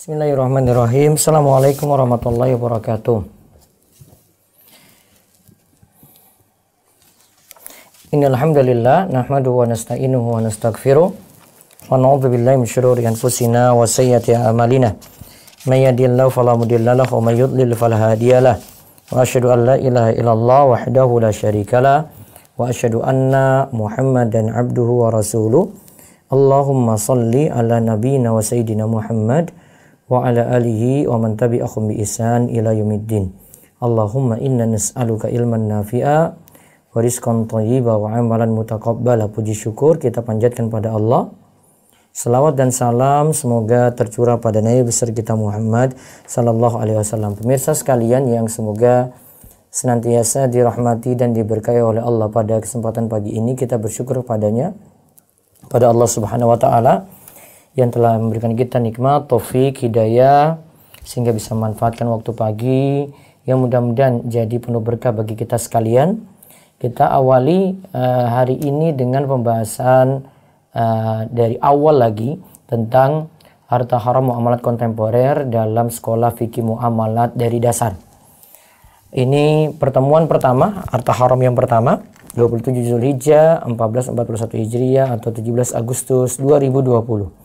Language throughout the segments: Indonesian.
Bismillahirrahmanirrahim. Assalamualaikum warahmatullahi wabarakatuh. Innal hamdalillah nahmaduhu wa nasta'inuhu wa nastaghfiruh wa na'udzu billahi min syururi anfusina wa sayyiati a'malina. May yahdihillahu fala mudilla lahu wa may yudlil fala hadiyalah. Wa asyhadu an la ilaha illallah wahdahu la syarikalah wa asyhadu anna Muhammadan abduhu wa rasuluh. Allahumma shalli ala nabiyyina wa sayyidina Muhammad wa ala alihi wa man tabi'ahum bi ihsan ila yaumiddin. Allahumma inna nas'aluka ilman nafi'a wa rizqan thayyiba wa amalan mutaqabbala. Puji syukur kita panjatkan pada Allah. Selawat dan salam semoga tercurah pada Nabi besar kita Muhammad sallallahu alaihi wasallam. Pemirsa sekalian yang semoga senantiasa dirahmati dan diberkahi oleh Allah, pada kesempatan pagi ini kita bersyukur padanya, pada Allah Subhanahu wa taala yang telah memberikan kita nikmat, taufik, hidayah sehingga bisa memanfaatkan waktu pagi yang mudah-mudahan jadi penuh berkah bagi kita sekalian. Kita awali hari ini dengan pembahasan dari awal lagi tentang harta haram muamalat kontemporer dalam sekolah fikih muamalat dari dasar. Ini pertemuan pertama, harta haram yang pertama, 27 Zulhijjah 1441 Hijriah atau 17 Agustus 2020.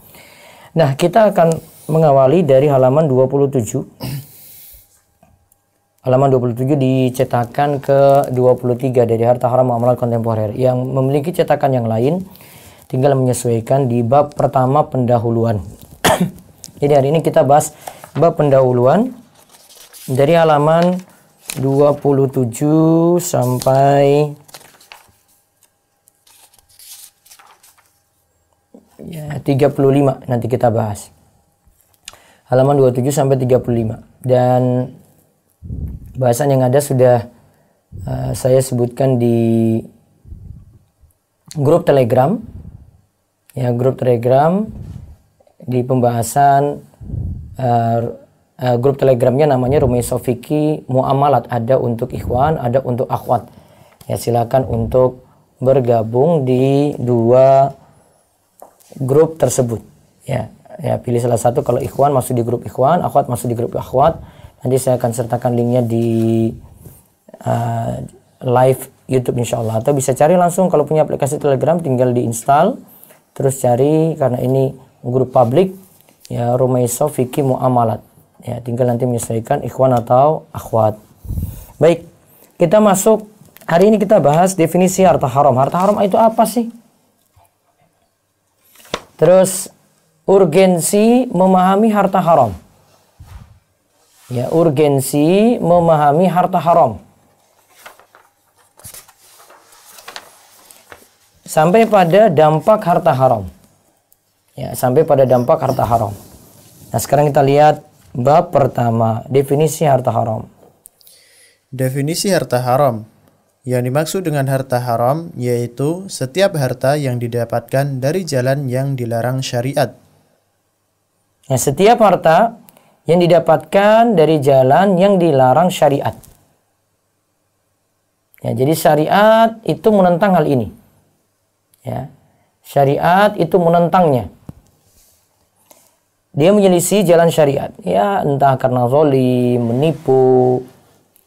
Nah, kita akan mengawali dari halaman 27. Halaman 27 dicetakan ke 23 dari harta haram muamalat kontemporer. Yang memiliki cetakan yang lain tinggal menyesuaikan di bab pertama pendahuluan. Jadi hari ini kita bahas bab pendahuluan dari halaman 27 sampai 35 nanti kita bahas. Halaman 27 sampai 35. Dan bahasan yang ada sudah saya sebutkan di grup Telegram. Ya, grup Telegram di pembahasan grup Telegramnya namanya Rumaisah Fikih Muamalat. Ada untuk ikhwan, ada untuk akhwat. Ya, silakan untuk bergabung di dua grup tersebut. Ya, pilih salah satu. Kalau ikhwan masuk di grup ikhwan, akhwat masuk di grup akhwat. Nanti saya akan sertakan linknya di live YouTube insyaallah. Atau bisa cari langsung, kalau punya aplikasi Telegram tinggal diinstal, terus cari, karena ini grup publik ya, Rumaisah Fikih Muamalat. Ya, tinggal nanti menyesuaikan ikhwan atau akhwat. Baik, kita masuk. Hari ini kita bahas definisi harta haram. Harta haram itu apa sih? Terus urgensi memahami harta haram. Ya, urgensi memahami harta haram. Sampai pada dampak harta haram. Ya, sampai pada dampak harta haram. Nah, sekarang kita lihat bab pertama, definisi harta haram. Definisi harta haram. Yang dimaksud dengan harta haram yaitu setiap harta yang didapatkan dari jalan yang dilarang syariat. Ya, setiap harta yang didapatkan dari jalan yang dilarang syariat. Ya, jadi syariat itu menentang hal ini. Ya, syariat itu menentangnya. Dia menyelisih jalan syariat. Ya, entah karena zalim, menipu,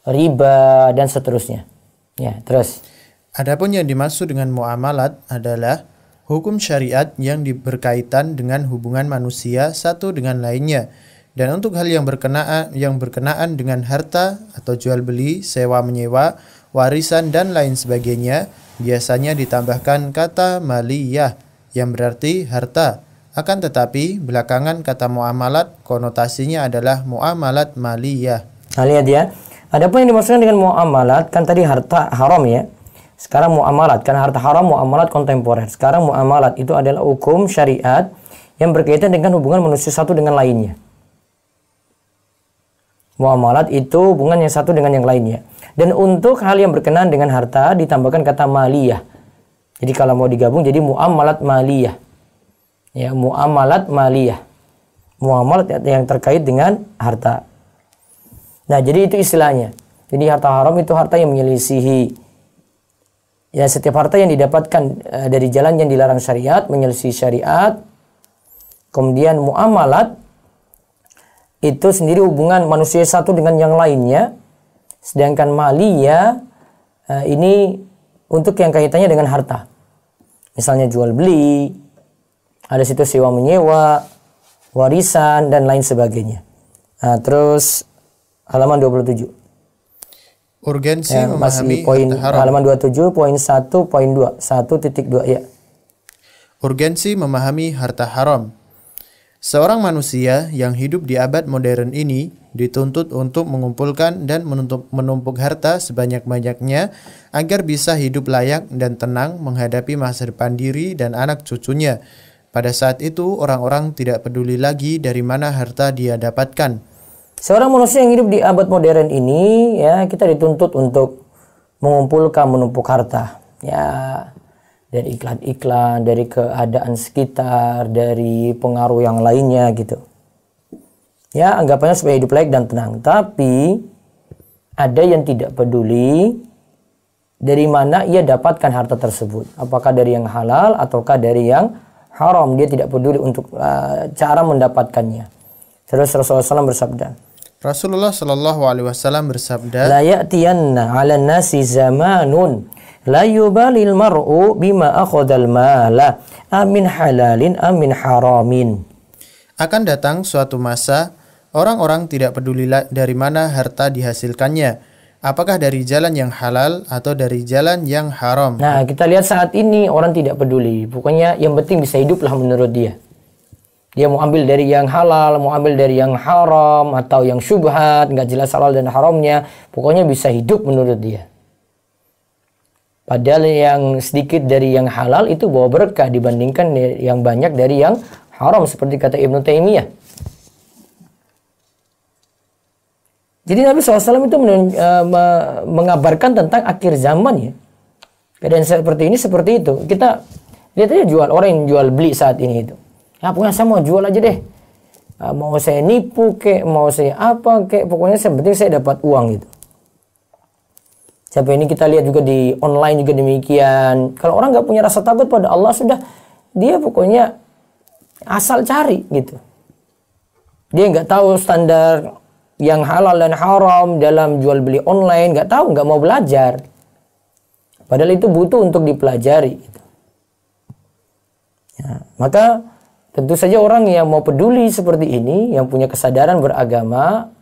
riba, dan seterusnya. Ya, terus. Adapun yang dimaksud dengan muamalat adalah hukum syariat yang berkaitan dengan hubungan manusia satu dengan lainnya, dan untuk hal yang berkenaan dengan harta atau jual beli, sewa menyewa, warisan dan lain sebagainya, biasanya ditambahkan kata maliyah yang berarti harta. Akan tetapi belakangan kata muamalat konotasinya adalah muamalat maliyah. Nah, lihat ya. Adapun yang dimaksudkan dengan muamalat, kan tadi harta haram ya. Sekarang muamalat, kan harta haram muamalat kontemporer. Sekarang muamalat itu adalah hukum syariat yang berkaitan dengan hubungan manusia satu dengan lainnya. Muamalat itu hubungan yang satu dengan yang lainnya. Dan untuk hal yang berkenaan dengan harta ditambahkan kata maliyah. Jadi kalau mau digabung jadi muamalat maliyah. Ya, muamalat maliyah. Muamalat yang terkait dengan harta. Nah, jadi itu istilahnya. Jadi harta haram itu harta yang menyelisihi. Ya, setiap harta yang didapatkan dari jalan yang dilarang syariat, menyelisihi syariat. Kemudian muamalat itu sendiri hubungan manusia satu dengan yang lainnya. Sedangkan maliyah ini untuk yang kaitannya dengan harta. Misalnya jual beli, ada situ sewa menyewa, warisan dan lain sebagainya. Nah, terus halaman 27. Urgensi masih memahami poin harta haram. halaman 27 poin 1.2 1.2 ya. Urgensi memahami harta haram. Seorang manusia yang hidup di abad modern ini dituntut untuk mengumpulkan dan menumpuk harta sebanyak-banyaknya agar bisa hidup layak dan tenang menghadapi masa depan diri dan anak cucunya. Pada saat itu orang-orang tidak peduli lagi dari mana harta dia dapatkan. Seorang manusia yang hidup di abad modern ini, ya, kita dituntut untuk mengumpulkan, menumpuk harta. Ya, dari iklan-iklan, dari keadaan sekitar, dari pengaruh yang lainnya gitu. Ya, anggapannya supaya hidup layak dan tenang. Tapi ada yang tidak peduli dari mana ia dapatkan harta tersebut. Apakah dari yang halal ataukah dari yang haram. Dia tidak peduli untuk cara mendapatkannya. Terus Rasulullah SAW bersabda. Rasulullah Shallallahu Alaihi Wasallam bersabda, La ya'tiyanna 'alan nasi zamanun la yubalil mar'u bima akhadhal mala amin halalin amin haramin. akan datang suatu masa orang-orang tidak peduli dari mana harta dihasilkannya, apakah dari jalan yang halal atau dari jalan yang haram. Nah, kita lihat saat ini orang tidak peduli. Pokoknya yang penting bisa hiduplah menurut dia. Dia mau ambil dari yang halal, mau ambil dari yang haram, atau yang syubhat, nggak jelas halal dan haramnya. Pokoknya bisa hidup menurut dia. Padahal yang sedikit dari yang halal itu bawa berkah dibandingkan yang banyak dari yang haram. Seperti kata Ibnu Taimiyah. Jadi Nabi SAW itu mengabarkan tentang akhir zaman ya. Keadaan seperti ini seperti itu. Kita lihat aja orang yang jual beli saat ini itu. Ya pokoknya saya mau jual aja deh. Mau saya nipu kek, mau saya apa kek, pokoknya yang penting saya dapat uang gitu. Sampai ini kita lihat juga di online juga demikian. Kalau orang nggak punya rasa takut pada Allah sudah, dia pokoknya asal cari gitu. Dia nggak tahu standar yang halal dan haram dalam jual beli online, nggak tahu, nggak mau belajar. Padahal itu butuh untuk dipelajari. Gitu. Ya, maka tentu saja orang yang mau peduli seperti ini, yang punya kesadaran beragama,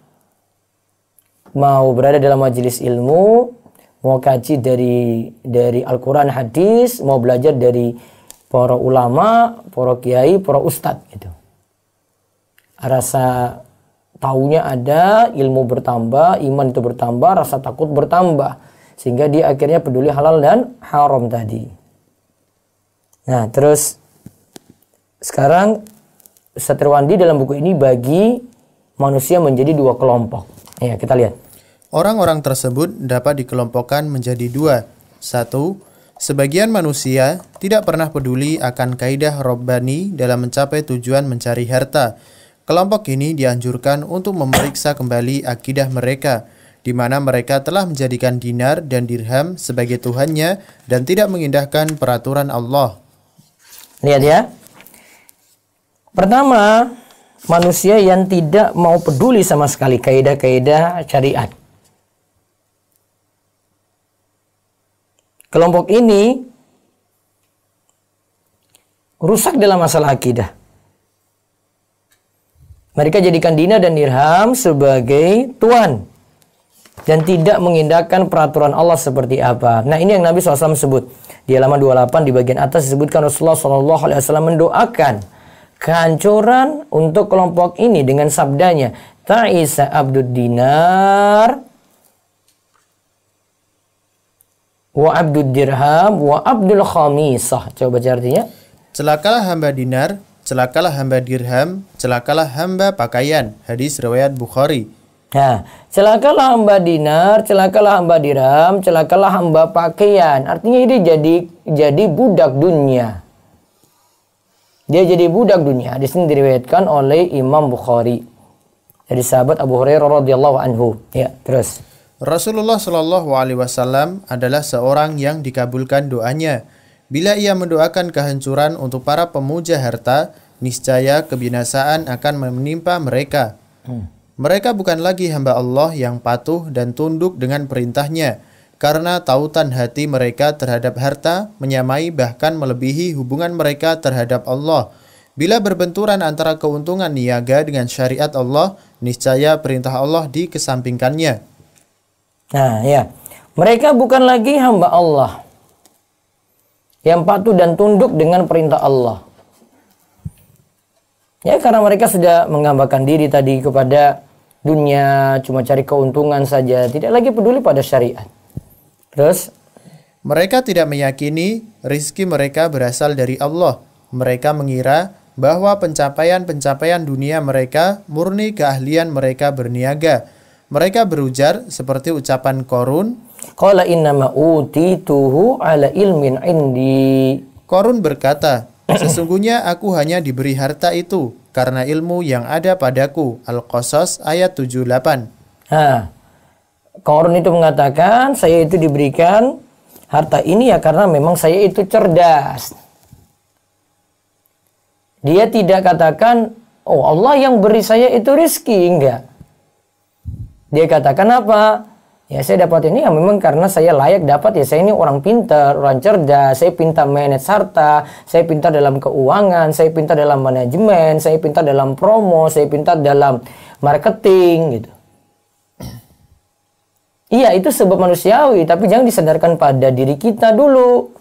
mau berada dalam majelis ilmu, mau kaji dari Al-Quran, hadis, mau belajar dari para ulama, para kiai, para ustadz gitu. Rasa taunya ada, ilmu bertambah, iman itu bertambah, rasa takut bertambah. Sehingga dia akhirnya peduli halal dan haram tadi. Nah, terus sekarang Ustaz Irwandi dalam buku ini bagi manusia menjadi dua kelompok. Ya, kita lihat. Orang-orang tersebut dapat dikelompokkan menjadi dua. Satu, sebagian manusia tidak pernah peduli akan kaidah Rabbani dalam mencapai tujuan mencari harta. Kelompok ini dianjurkan untuk memeriksa kembali akidah mereka, di mana mereka telah menjadikan dinar dan dirham sebagai Tuhannya dan tidak mengindahkan peraturan Allah. Lihat ya. Pertama, manusia yang tidak mau peduli sama sekali kaidah-kaidah syariat. Kelompok ini rusak dalam masalah akidah. Mereka jadikan dinar dan dirham sebagai Tuhan dan tidak mengindahkan peraturan Allah seperti apa. Nah, ini yang Nabi SAW sebut. Di halaman 28 di bagian atas disebutkan Rasulullah SAW mendoakan kehancuran untuk kelompok ini dengan sabdanya, Ta'isa abdud dinar wa abdud dirham wa abdul khamisah. Coba baca artinya. Celakalah hamba dinar, celakalah hamba dirham, celakalah hamba pakaian. Hadis riwayat Bukhari. Nah, celakalah hamba dinar, celakalah hamba dirham, celakalah hamba pakaian. Artinya ini jadi budak dunia. Dia jadi budak dunia. Hadis ini diriwayatkan oleh Imam Bukhari dari sahabat Abu Hurairah radhiyallahu anhu. Ya, terus. Rasulullah Shallallahu Alaihi Wasallam adalah seorang yang dikabulkan doanya. Bila ia mendoakan kehancuran untuk para pemuja harta, niscaya kebinasaan akan menimpa mereka. Mereka bukan lagi hamba Allah yang patuh dan tunduk dengan perintahnya, karena tautan hati mereka terhadap harta menyamai bahkan melebihi hubungan mereka terhadap Allah. Bila berbenturan antara keuntungan niaga dengan syariat Allah, niscaya perintah Allah dikesampingkannya. Nah ya, mereka bukan lagi hamba Allah yang patuh dan tunduk dengan perintah Allah. Ya, karena mereka sudah menggambarkan diri tadi kepada dunia, cuma cari keuntungan saja, tidak lagi peduli pada syariat. Terus, mereka tidak meyakini rizki mereka berasal dari Allah. Mereka mengira bahwa pencapaian-pencapaian dunia mereka murni keahlian mereka berniaga. Mereka berujar seperti ucapan Qarun, qala innama utituhu ala ilmin indi. Qarun berkata, sesungguhnya aku hanya diberi harta itu karena ilmu yang ada padaku. Al-Qasas ayat 78. Nah, Qarun itu mengatakan, saya itu diberikan harta ini ya karena memang saya itu cerdas. Dia tidak katakan, oh Allah yang beri saya itu rizki, enggak. Dia katakan apa? Ya saya dapat ini ya memang karena saya layak dapat, ya saya ini orang pintar, orang cerdas, saya pintar manage harta, saya pintar dalam keuangan, saya pintar dalam manajemen, saya pintar dalam promo, saya pintar dalam marketing gitu. Iya itu sebab manusiawi, tapi jangan disadarkan pada diri kita dulu.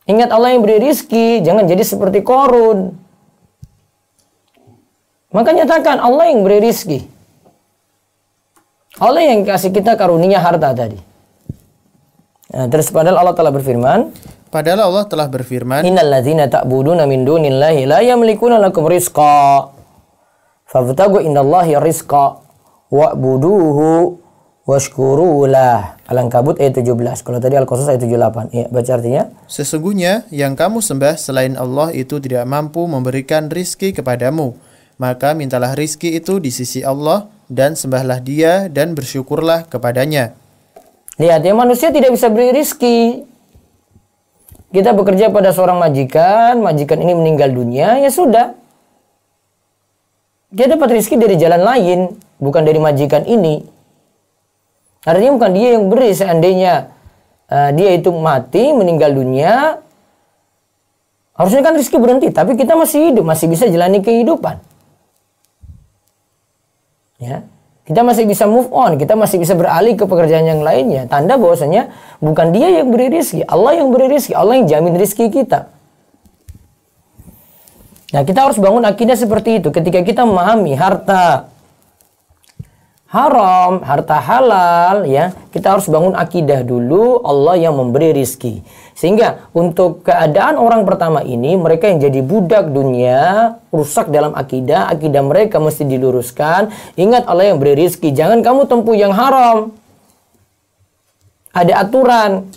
Ingat Allah yang beri rizki, jangan jadi seperti Qarun. Maka nyatakan Allah yang beri rizki. Allah yang kasih kita karunia harta tadi. Nah, terus padahal Allah telah berfirman, Innal ladzina ta'buduna min dunillahi la yamlikuna lakum rizqa. Fabtagu indallahi rizqa wa'buduhu washkurulah. Al-Ankabut ayat 17. Kalau tadi Al-Qasas ayat 78. Ya, baca artinya. Sesungguhnya yang kamu sembah selain Allah itu tidak mampu memberikan rizki kepadamu. Maka mintalah rizki itu di sisi Allah dan sembahlah Dia dan bersyukurlah kepadanya. Lihat ya, manusia tidak bisa beri rizki. Kita bekerja pada seorang majikan, majikan ini meninggal dunia, ya sudah. Dia dapat rizki dari jalan lain, bukan dari majikan ini. Artinya bukan dia yang beri, seandainya dia itu mati, meninggal dunia, harusnya kan rizki berhenti, tapi kita masih hidup, masih bisa jalani kehidupan. Ya, kita masih bisa move on, kita masih bisa beralih ke pekerjaan yang lainnya. Tanda bahwasanya bukan dia yang beri rizki, Allah yang beri rizki, Allah yang jamin rizki kita. Nah, kita harus bangun akidah seperti itu. Ketika kita memahami harta haram, harta halal, ya, kita harus bangun akidah dulu Allah yang memberi rizki. Sehingga untuk keadaan orang pertama ini, mereka yang jadi budak dunia, rusak dalam akidah, akidah mereka mesti diluruskan. Ingat Allah yang beri rizki, jangan kamu tempuh yang haram. Ada aturan.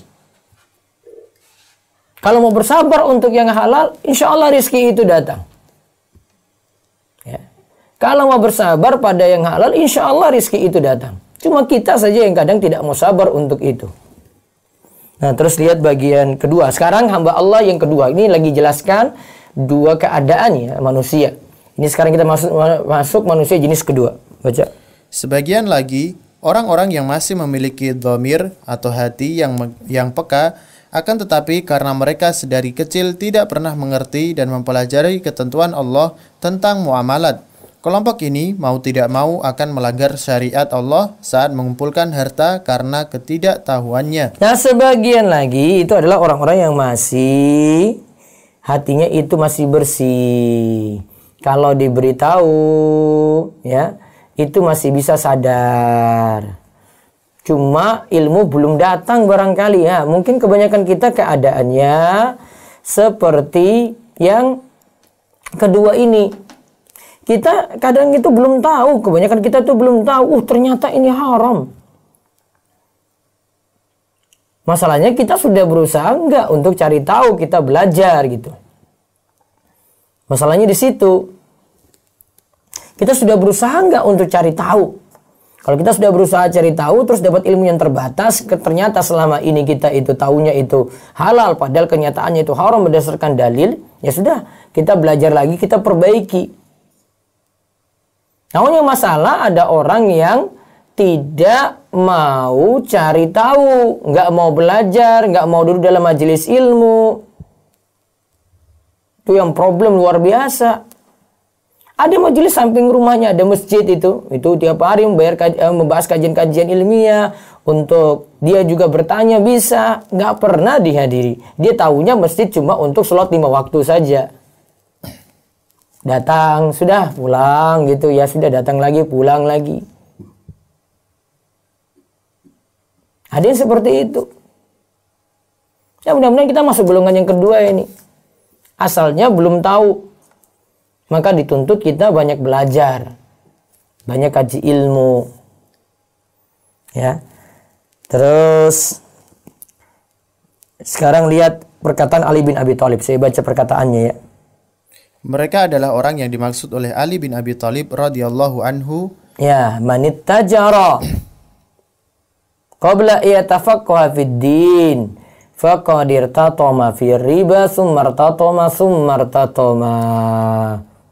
Kalau mau bersabar untuk yang halal, insya Allah rizki itu datang. Ya. Kalau mau bersabar pada yang halal, insya Allah rizki itu datang. Cuma kita saja yang kadang tidak mau sabar untuk itu. Nah, terus lihat bagian kedua. Sekarang hamba Allah yang kedua. Ini lagi jelaskan dua keadaan ya manusia. Ini sekarang kita masuk manusia jenis kedua. Baca. Sebagian lagi, orang-orang yang masih memiliki dhamir atau hati yang peka, akan tetapi karena mereka sedari kecil tidak pernah mengerti dan mempelajari ketentuan Allah tentang muamalat. Kelompok ini mau tidak mau akan melanggar syariat Allah saat mengumpulkan harta karena ketidaktahuannya. Nah, sebagian lagi itu adalah orang-orang yang masih hatinya itu masih bersih. Kalau diberitahu, ya, itu masih bisa sadar. Cuma ilmu belum datang barangkali ya. Mungkin kebanyakan kita keadaannya seperti yang kedua ini. Kita kadang itu belum tahu, kebanyakan kita tuh belum tahu, ternyata ini haram. Masalahnya kita sudah berusaha enggak untuk cari tahu, kita belajar gitu. Masalahnya di situ. Kita sudah berusaha enggak untuk cari tahu. Kalau kita sudah berusaha cari tahu, terus dapat ilmu yang terbatas, ternyata selama ini kita itu taunya itu halal, padahal kenyataannya itu haram berdasarkan dalil, ya sudah, kita belajar lagi, kita perbaiki. Namun yang masalah ada orang yang tidak mau cari tahu, nggak mau belajar, nggak mau duduk dalam majelis ilmu. Itu yang problem luar biasa. Ada majelis samping rumahnya, ada masjid itu tiap hari membahas kajian-kajian ilmiah. Untuk dia juga bertanya bisa, nggak pernah dihadiri. Dia tahunya masjid cuma untuk sholat 5 waktu saja. Datang, sudah pulang gitu ya, sudah datang lagi, pulang lagi. Ada yang seperti itu. Ya mudah-mudahan kita masuk golongan yang kedua ini. Asalnya belum tahu. Maka dituntut kita banyak belajar. Banyak kaji ilmu. Ya. Terus sekarang lihat perkataan Ali bin Abi Thalib. Saya baca perkataannya ya. Mereka adalah orang yang dimaksud oleh Ali bin Abi Thalib radhiyallahu anhu. Ya, manit tajara qabla yatafaqqa fid din faqad irtatama fi riba summa irtatama.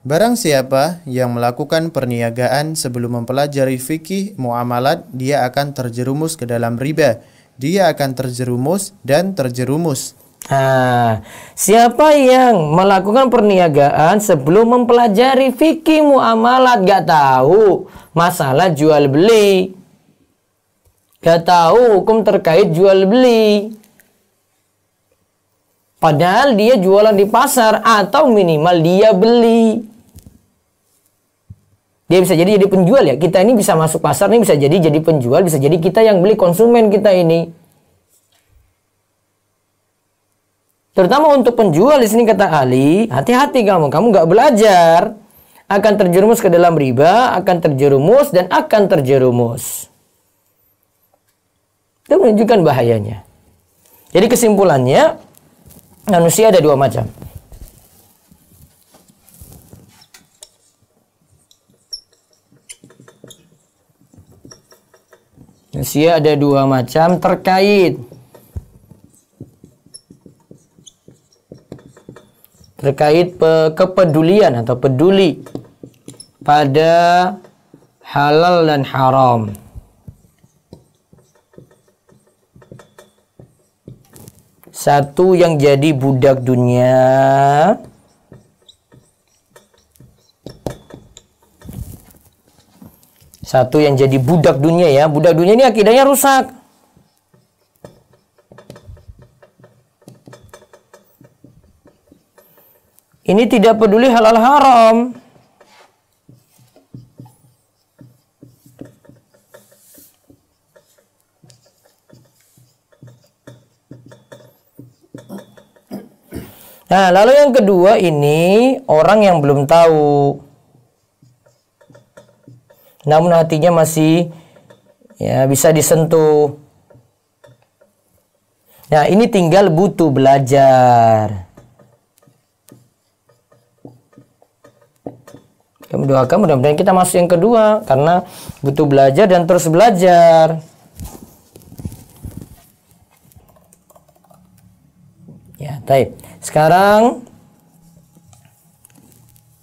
Barang siapa yang melakukan perniagaan sebelum mempelajari fikih muamalat, dia akan terjerumus ke dalam riba. Dia akan terjerumus dan terjerumus. Nah, siapa yang melakukan perniagaan sebelum mempelajari fikih muamalat, gak tahu masalah jual beli, gak tahu hukum terkait jual beli, padahal dia jualan di pasar atau minimal dia beli. Dia bisa jadi penjual ya. Kita ini bisa masuk pasar nih, bisa jadi penjual, bisa jadi kita yang beli, konsumen kita ini. Terutama untuk penjual di sini kata Ali, hati-hati kamu nggak belajar, akan terjerumus ke dalam riba, akan terjerumus dan akan terjerumus. Itu menunjukkan bahayanya. Jadi kesimpulannya, manusia ada 2 macam. Manusia ada 2 macam terkait kepedulian atau peduli pada halal dan haram. Satu yang jadi budak dunia, satu yang jadi budak dunia ya. Budak dunia ini akidahnya rusak. Ini tidak peduli halal haram. Nah, lalu yang kedua ini orang yang belum tahu. Namun hatinya masih ya bisa disentuh. Nah, ini tinggal butuh belajar. Kami doakan mudah-mudahan kita masuk yang kedua karena butuh belajar dan terus belajar. Ya, baik. Sekarang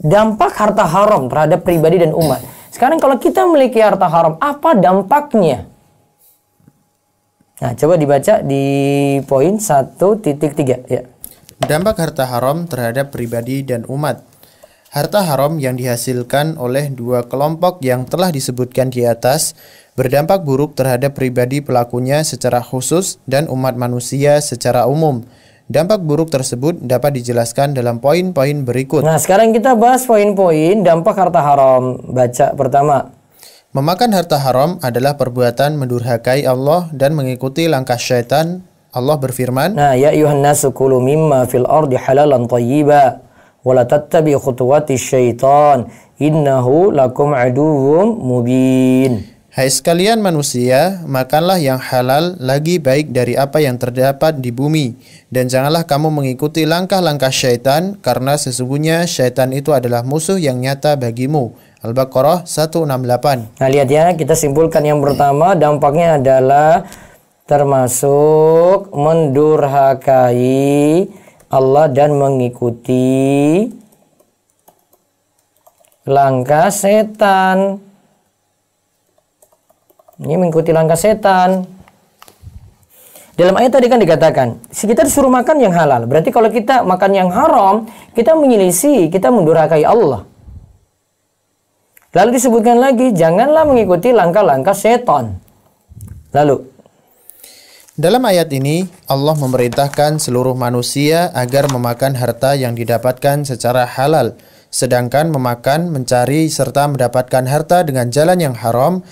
dampak harta haram terhadap pribadi dan umat. Sekarang kalau kita memiliki harta haram, apa dampaknya? Nah, coba dibaca di poin 1.3 ya. Dampak harta haram terhadap pribadi dan umat. Harta haram yang dihasilkan oleh 2 kelompok yang telah disebutkan di atas berdampak buruk terhadap pribadi pelakunya secara khusus dan umat manusia secara umum. Dampak buruk tersebut dapat dijelaskan dalam poin-poin berikut. Nah, sekarang kita bahas poin-poin dampak harta haram. Baca pertama. Memakan harta haram adalah perbuatan mendurhakai Allah dan mengikuti langkah syaitan. Allah berfirman, Nah, ya ayuhan nasu kulu mimma fil ardi halalan thayyiba wala tattabi khutuwati syaitan innahu lakum aduwwum mubin. Hai sekalian manusia, makanlah yang halal lagi baik dari apa yang terdapat di bumi, dan janganlah kamu mengikuti langkah-langkah syaitan, karena sesungguhnya syaitan itu adalah musuh yang nyata bagimu. Al-Baqarah 168. Nah, lihat ya, kita simpulkan yang pertama, dampaknya adalah termasuk mendurhakai Allah dan mengikuti langkah setan. Ini mengikuti langkah setan. Dalam ayat tadi kan dikatakan, kita disuruh makan yang halal. Berarti kalau kita makan yang haram, kita menyelisih, kita mendurhakai Allah. Lalu disebutkan lagi, janganlah mengikuti langkah-langkah setan. Lalu, dalam ayat ini, Allah memerintahkan seluruh manusia agar memakan harta yang didapatkan secara halal. Sedangkan memakan, mencari, serta mendapatkan harta dengan jalan yang haram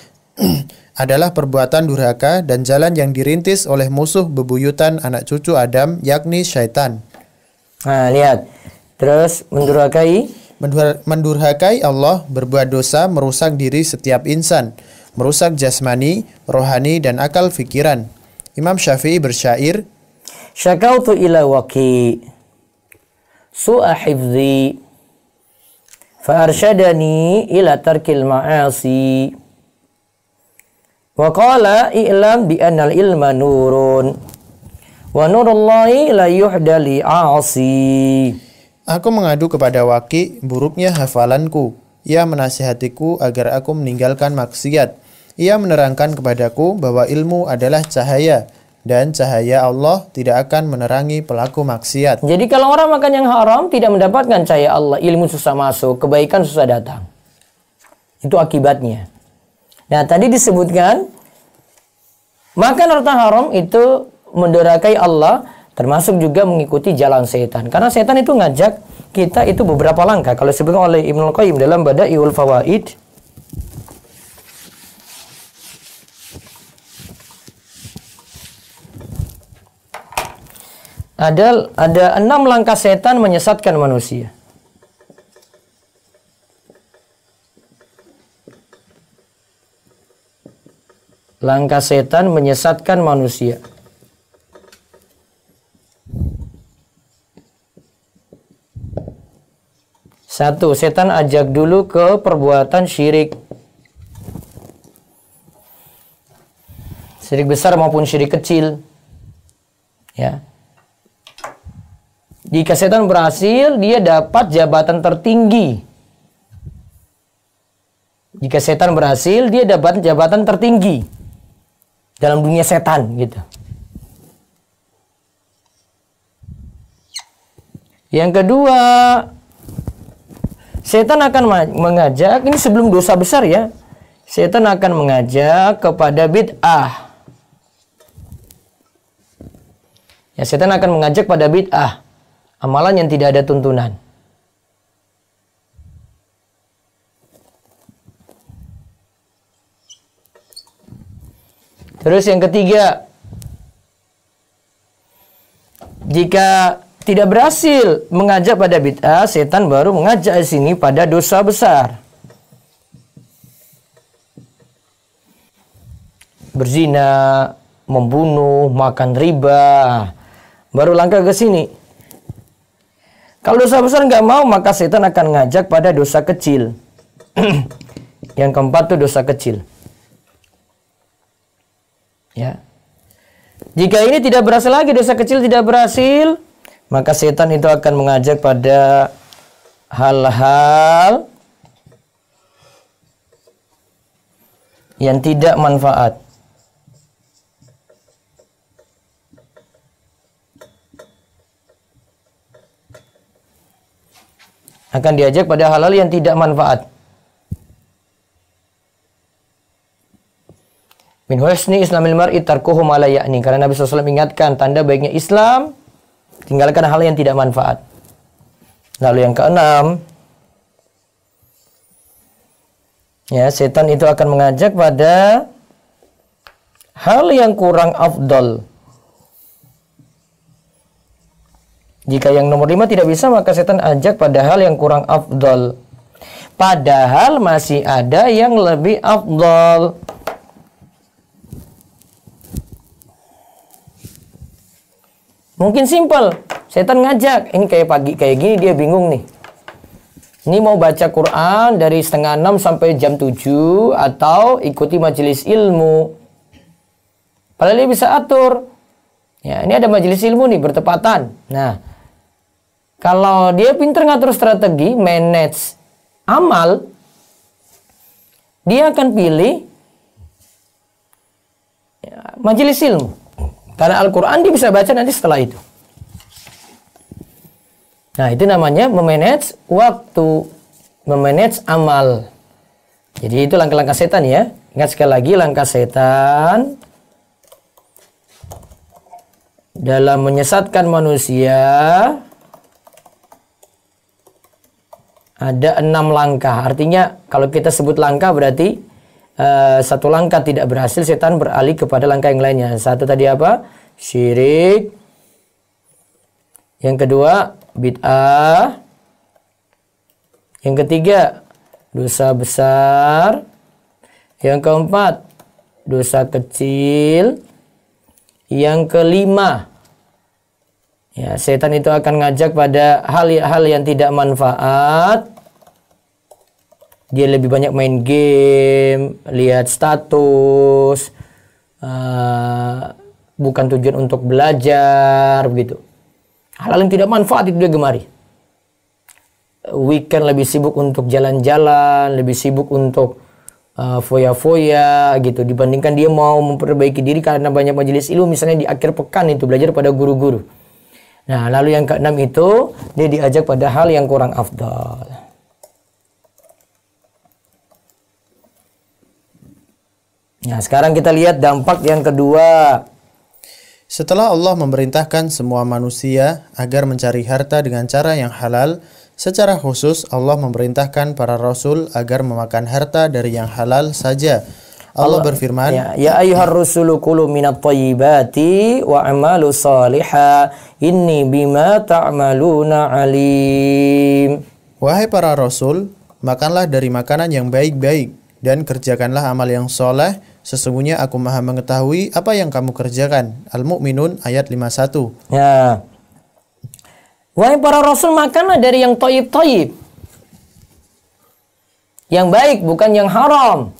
adalah perbuatan durhaka dan jalan yang dirintis oleh musuh bebuyutan anak cucu Adam, yakni syaitan. Nah, lihat. Terus mendurhakai. Mendurhakai Allah, berbuat dosa, merusak diri setiap insan, merusak jasmani, rohani, dan akal fikiran. Imam Syafi'i bersyair, Syakautu ila waqi su'a hifzi fa'arsyadani ila tarkil ma'asi wa qala i'lam bi annal ilma nurun wa nurullahi la yuhdali 'asi. Aku mengadu kepada Waqi buruknya hafalanku. Ia menasihatiku agar aku meninggalkan maksiat. Ia menerangkan kepadaku bahwa ilmu adalah cahaya dan cahaya Allah tidak akan menerangi pelaku maksiat. Jadi kalau orang makan yang haram tidak mendapatkan cahaya Allah, ilmu susah masuk, kebaikan susah datang. Itu akibatnya. Nah, tadi disebutkan makan harta haram itu mendurhakai Allah, termasuk juga mengikuti jalan setan. Karena setan itu ngajak kita itu beberapa langkah. Kalau disebutkan oleh Ibnu Qayyim dalam Bada'iul Fawaid, ada 6 langkah setan menyesatkan manusia. Langkah setan menyesatkan manusia. Satu, setan ajak dulu ke perbuatan syirik. Syirik besar maupun syirik kecil. Ya. Jika setan berhasil, dia dapat jabatan tertinggi. Jika setan berhasil, dia dapat jabatan tertinggi dalam dunia setan, gitu. Yang kedua, setan akan mengajak, ini sebelum dosa besar ya, setan akan mengajak kepada bid'ah. Ya, setan akan mengajak pada bid'ah, amalan yang tidak ada tuntunan. Terus yang ketiga, jika tidak berhasil mengajak pada bid'ah, setan baru mengajak di sini pada dosa besar. Berzina, membunuh, makan riba. Baru langkah ke sini. Kalau dosa besar nggak mau, maka setan akan ngajak pada dosa kecil. Yang keempat tuh dosa kecil. Ya. Jika ini tidak berhasil lagi, dosa kecil tidak berhasil, maka setan itu akan mengajak pada hal-hal yang tidak manfaat. Akan diajak pada hal-hal yang tidak manfaat. Min husni islamil mar'i tarkuhu ma la ya'ni. Karena Nabi SAW ingatkan tanda baiknya Islam, tinggalkan hal yang tidak manfaat. Lalu yang keenam, ya, setan itu akan mengajak pada hal yang kurang afdol. Jika yang nomor 5 tidak bisa, maka setan ajak pada hal yang kurang afdol. Padahal masih ada yang lebih afdol. Mungkin simpel, setan ngajak, ini kayak pagi kayak gini dia bingung nih. Ini mau baca Quran dari setengah 6 sampai jam 7 atau ikuti majelis ilmu. Padahal dia bisa atur. Ya, ini ada majelis ilmu nih bertepatan. Nah, kalau dia pintar ngatur strategi, manage amal, dia akan pilih majelis ilmu. Karena Al-Quran dia bisa baca nanti setelah itu. Nah, itu namanya memanage waktu, memanage amal. Jadi itu langkah-langkah setan ya. Ingat sekali lagi, langkah setan dalam menyesatkan manusia ada 6 langkah. Artinya kalau kita sebut langkah berarti satu langkah tidak berhasil, setan beralih kepada langkah yang lainnya. Satu tadi apa? Syirik. Yang kedua, bid'ah. Yang ketiga, dosa besar. Yang keempat, dosa kecil. Yang kelima, ya, setan itu akan ngajak pada hal-hal yang tidak manfaat. Dia lebih banyak main game, lihat status, bukan tujuan untuk belajar, begitu. Hal-hal yang tidak manfaat itu dia gemari. Weekend lebih sibuk untuk jalan-jalan, lebih sibuk untuk foya-foya gitu, dibandingkan dia mau memperbaiki diri karena banyak majelis ilmu, misalnya di akhir pekan itu belajar pada guru-guru. Nah, lalu yang keenam itu dia diajak pada hal yang kurang afdal. Nah, sekarang kita lihat dampak yang kedua. Setelah Allah memerintahkan semua manusia agar mencari harta dengan cara yang halal, secara khusus Allah memerintahkan para rasul agar memakan harta dari yang halal saja. Allah berfirman, ya ayyuhar rusulu kulu minat thayyibati wa amalu salihah inni bima ta'maluna alim. Wahai para rasul, makanlah dari makanan yang baik-baik dan kerjakanlah amal yang soleh. Sesungguhnya aku maha mengetahui apa yang kamu kerjakan. Al-Mu'minun ayat 51. Ya. Wahai para rasul, makanlah dari yang thayyib-thayyib. Yang baik, bukan yang haram.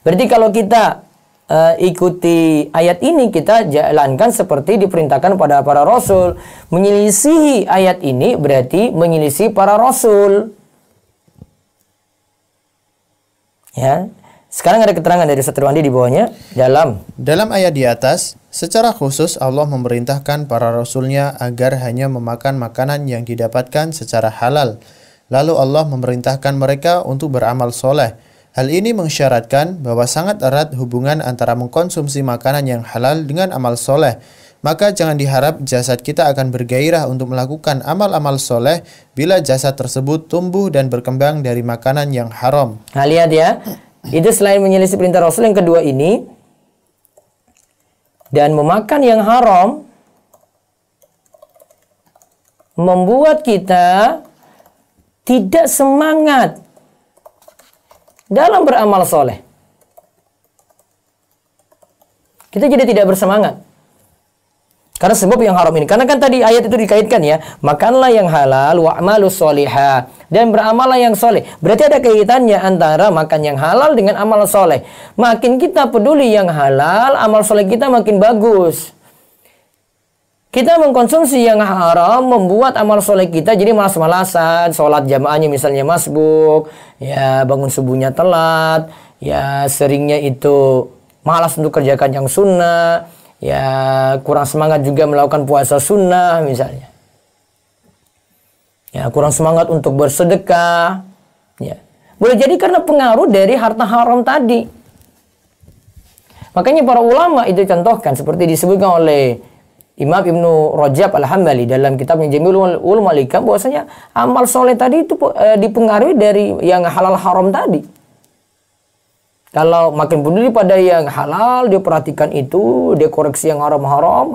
Berarti kalau kita ikuti ayat ini, kita jalankan seperti diperintahkan pada para rasul. Menyelisihi ayat ini berarti menyelisihi para rasul. Ya. Sekarang ada keterangan dari Ustaz Irwandi di bawahnya. Dalam ayat di atas, secara khusus Allah memerintahkan para rasulnya agar hanya memakan makanan yang didapatkan secara halal. Lalu Allah memerintahkan mereka untuk beramal soleh. Hal ini mensyaratkan bahwa sangat erat hubungan antara mengkonsumsi makanan yang halal dengan amal soleh. Maka jangan diharap jasad kita akan bergairah untuk melakukan amal-amal soleh bila jasad tersebut tumbuh dan berkembang dari makanan yang haram. Nah, lihat ya. Itu selain menyelisih perintah Rasul yang kedua ini, dan memakan yang haram membuat kita tidak semangat dalam beramal soleh. Kita jadi tidak bersemangat karena sebab yang haram ini. Karena kan tadi ayat itu dikaitkan ya, makanlah yang halal wa'malus solihah, dan beramallah yang soleh. Berarti ada kaitannya antara makan yang halal dengan amal soleh. Makin kita peduli yang halal, amal soleh kita makin bagus. Kita mengkonsumsi yang haram membuat amal soleh kita jadi malas-malasan. Sholat jamaahnya misalnya masbuk, ya bangun subuhnya telat, ya seringnya itu malas untuk kerjakan yang sunnah, ya kurang semangat juga melakukan puasa sunnah misalnya. Ya kurang semangat untuk bersedekah. Ya. Boleh jadi karena pengaruh dari harta haram tadi. Makanya para ulama itu contohkan seperti disebutkan oleh Imam Ibnu Rajab Al-Hambali dalam kitabnya Jami'ul Ulum Al-Hikam, bahwasanya amal soleh tadi itu dipengaruhi dari yang halal haram tadi. Kalau makin peduli pada yang halal, dia perhatikan itu, dia koreksi yang haram-haram,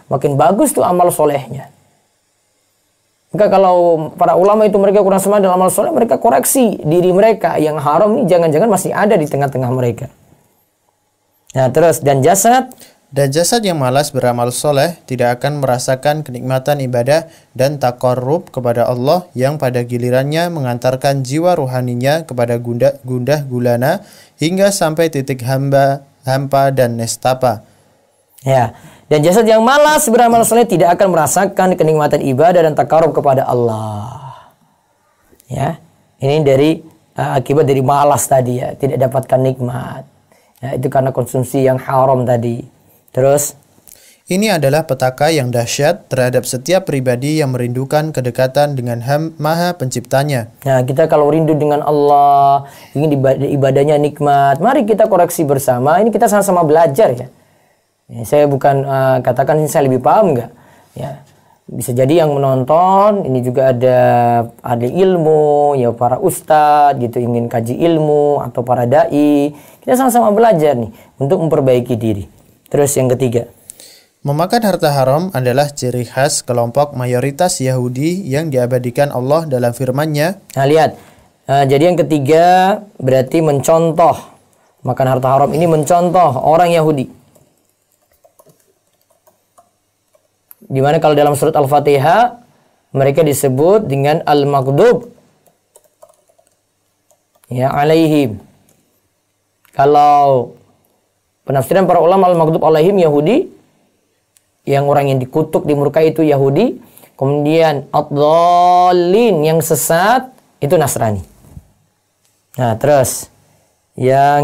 makin bagus tuh amal solehnya. Maka kalau para ulama itu mereka kurang semangat dalam amal soleh, mereka koreksi diri mereka. Yang haram ini jangan-jangan masih ada di tengah-tengah mereka. Nah terus, dan jasad yang malas beramal soleh tidak akan merasakan kenikmatan ibadah dan taqarrub kepada Allah yang pada gilirannya mengantarkan jiwa ruhaninya kepada gundah gulana hingga sampai titik hampa dan nestapa. Ya, dan jasad yang malas beramal soleh tidak akan merasakan kenikmatan ibadah dan taqarrub kepada Allah. Ya, Ini dari akibat dari malas tadi ya, tidak dapatkan nikmat. Ya, itu karena konsumsi yang haram tadi. Terus ini adalah petaka yang dahsyat terhadap setiap pribadi yang merindukan kedekatan dengan Maha Penciptanya. Nah, kita kalau rindu dengan Allah, ingin ibadahnya nikmat, mari kita koreksi bersama. Ini kita sama-sama belajar ya. Saya bukan katakan ini saya lebih paham enggak. Ya. Bisa jadi yang menonton ini juga ada ahli ilmu, ya para ustadz gitu ingin kaji ilmu atau para dai. Kita sama-sama belajar nih untuk memperbaiki diri. Terus yang ketiga, memakan harta haram adalah ciri khas kelompok mayoritas Yahudi yang diabadikan Allah dalam firman-Nya. Nah, lihat. Jadi yang ketiga berarti mencontoh. Makan harta haram ini mencontoh orang Yahudi. Dimana kalau dalam surat Al-Fatihah mereka disebut dengan Al-Maghdub ya alaihim. Kalau penafsiran para ulama Al-Maghdub alaihim Yahudi, yang orang yang dikutuk dimurkai itu Yahudi. Kemudian ad-dhallin yang sesat itu Nasrani. Nah, terus yang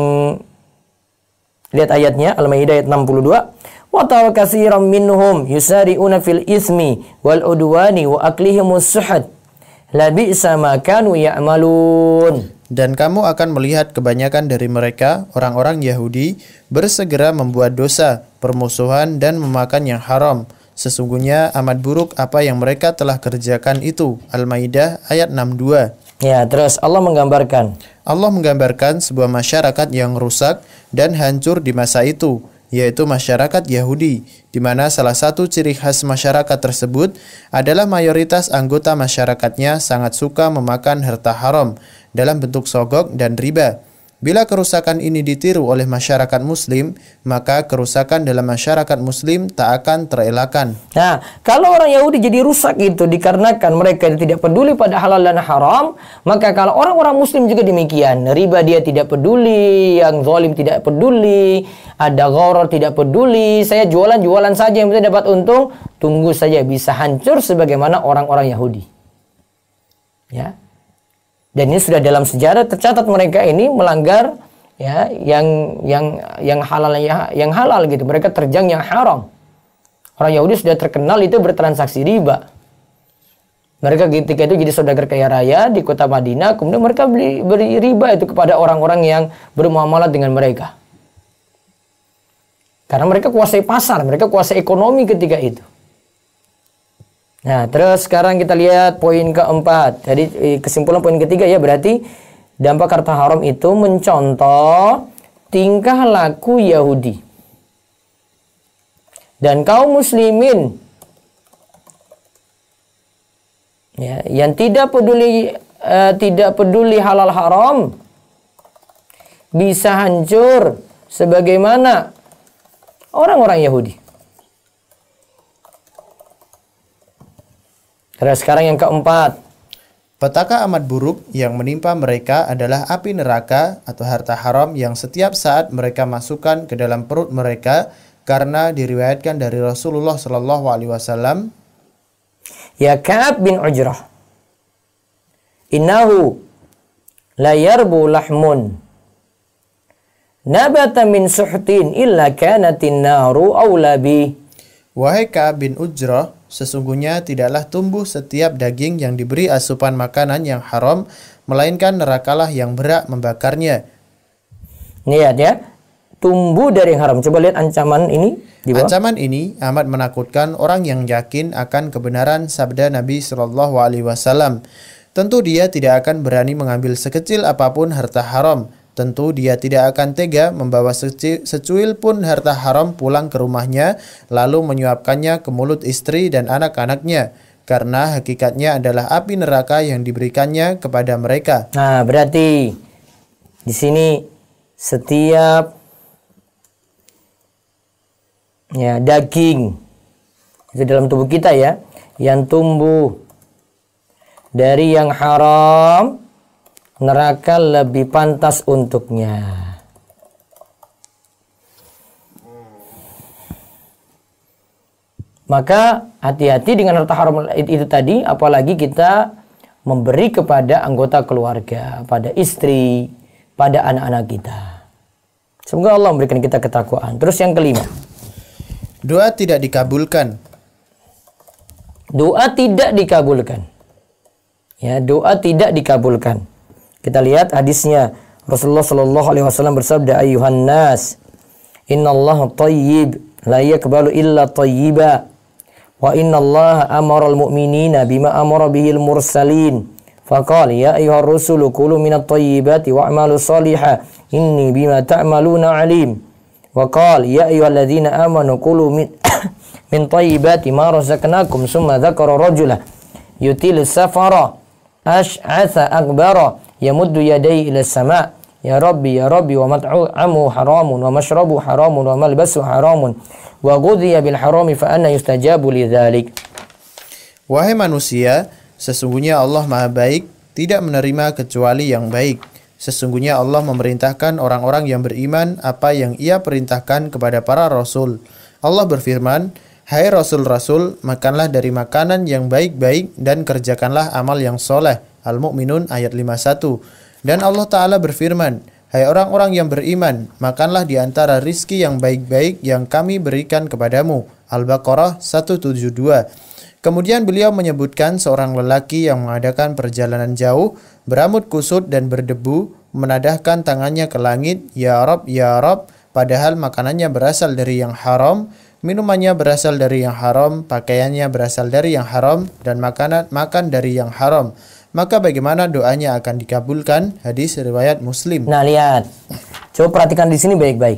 lihat ayatnya Al-Maidah ayat 62. Wa tara katsiran minhum yusari'una fil ismi wal udwani wa aklihimus suhad. La bi'sa ma kanu ya'malun. Dan kamu akan melihat kebanyakan dari mereka, orang-orang Yahudi, bersegera membuat dosa, permusuhan, dan memakan yang haram. Sesungguhnya amat buruk apa yang mereka telah kerjakan itu. Al-Maidah ayat 62. Ya, terus Allah menggambarkan sebuah masyarakat yang rusak dan hancur di masa itu, yaitu masyarakat Yahudi, di mana salah satu ciri khas masyarakat tersebut adalah mayoritas anggota masyarakatnya sangat suka memakan harta haram dalam bentuk sogok dan riba. Bila kerusakan ini ditiru oleh masyarakat muslim, maka kerusakan dalam masyarakat muslim tak akan terelakkan. Nah, kalau orang Yahudi jadi rusak itu dikarenakan mereka tidak peduli pada halal dan haram, maka kalau orang-orang muslim juga demikian. Riba dia tidak peduli, yang zalim tidak peduli, ada gharar tidak peduli, saya jualan-jualan saja yang penting dapat untung, tunggu saja bisa hancur sebagaimana orang-orang Yahudi. Ya. Dan ini sudah dalam sejarah tercatat mereka ini melanggar ya yang halal gitu. Mereka terjang yang haram. Orang Yahudi sudah terkenal itu bertransaksi riba. Mereka ketika itu jadi saudagar kaya raya di kota Madinah, kemudian mereka beri riba itu kepada orang-orang yang bermuamalah dengan mereka. Karena mereka kuasai pasar, mereka kuasai ekonomi ketika itu. Nah, terus sekarang kita lihat poin keempat. Jadi kesimpulan poin ketiga ya, berarti dampak harta haram itu mencontoh tingkah laku Yahudi. Dan kaum muslimin ya, yang tidak peduli halal haram bisa hancur sebagaimana orang-orang Yahudi. Terus sekarang yang keempat. Petaka amat buruk yang menimpa mereka adalah api neraka atau harta haram yang setiap saat mereka masukkan ke dalam perut mereka, karena diriwayatkan dari Rasulullah Shallallahu Alaihi Wasallam. Ya Ka'ab bin Ujrah, innahu la yarbu lahmun nabata min suhtin illa kanatin naru awla bi. Wahai Ka'ab bin Ujrah, sesungguhnya tidaklah tumbuh setiap daging yang diberi asupan makanan yang haram, melainkan nerakalah yang berhak membakarnya. Lihat ya, tumbuh dari yang haram. Coba lihat ancaman ini di bawah. Ancaman ini amat menakutkan orang yang yakin akan kebenaran sabda Nabi Shallallahu Alaihi Wasallam. Tentu dia tidak akan berani mengambil sekecil apapun harta haram. Tentu dia tidak akan tega membawa secuil pun harta haram pulang ke rumahnya, lalu menyuapkannya ke mulut istri dan anak-anaknya, karena hakikatnya adalah api neraka yang diberikannya kepada mereka. Nah, berarti di sini setiap ya daging itu dalam tubuh kita ya, yang tumbuh dari yang haram, neraka lebih pantas untuknya. Maka hati-hati dengan harta haram itu tadi, apalagi kita memberi kepada anggota keluarga, pada istri, pada anak-anak kita. Semoga Allah memberikan kita ketakwaan. Terus yang kelima, doa tidak dikabulkan. Doa tidak dikabulkan. Ya, doa tidak dikabulkan. Kita lihat hadisnya. Rasulullah sallallahu alaihi wasallam bersabda, "Ayyuhan nas, innallaha thayyib, la yaqbalu illa thayyiba. Wa innallaha amara al-mu'minina bima amara bihil mursalin. Faqala ya ayyuhar rusulu kulu minat thayyibati wa'malu salihah. Inni bima ta'maluna alim. Wa qala ya ayyuhalladzina amanu kulu min thayyibati ma razaqnakum." Summa dzakara rajulan yutilu safara ash'atha akbara yamuddu yadayhi ila sama'. Ya Rabbi wa mat'amu haramun wa mashrabu haramun wa malbasu haramun wa ghudhiya bil harami fa anna yustajabu lidzalik. Wahai manusia, sesungguhnya Allah Maha Baik, tidak menerima kecuali yang baik. Sesungguhnya Allah memerintahkan orang-orang yang beriman apa yang Ia perintahkan kepada para rasul. Allah berfirman, "Hai rasul-rasul, makanlah dari makanan yang baik-baik dan kerjakanlah amal yang soleh." Al-Mu'minun ayat 51. Dan Allah Ta'ala berfirman, "Hai orang-orang yang beriman, makanlah di antara rizki yang baik-baik yang kami berikan kepadamu." Al-Baqarah 172. Kemudian beliau menyebutkan seorang lelaki yang mengadakan perjalanan jauh, berambut kusut dan berdebu, menadahkan tangannya ke langit, "Ya Rabb, ya Rabb," padahal makanannya berasal dari yang haram, minumannya berasal dari yang haram, pakaiannya berasal dari yang haram, dan makan dari yang haram. Maka bagaimana doanya akan dikabulkan? Hadis riwayat Muslim. Nah, lihat. Coba perhatikan di sini baik-baik.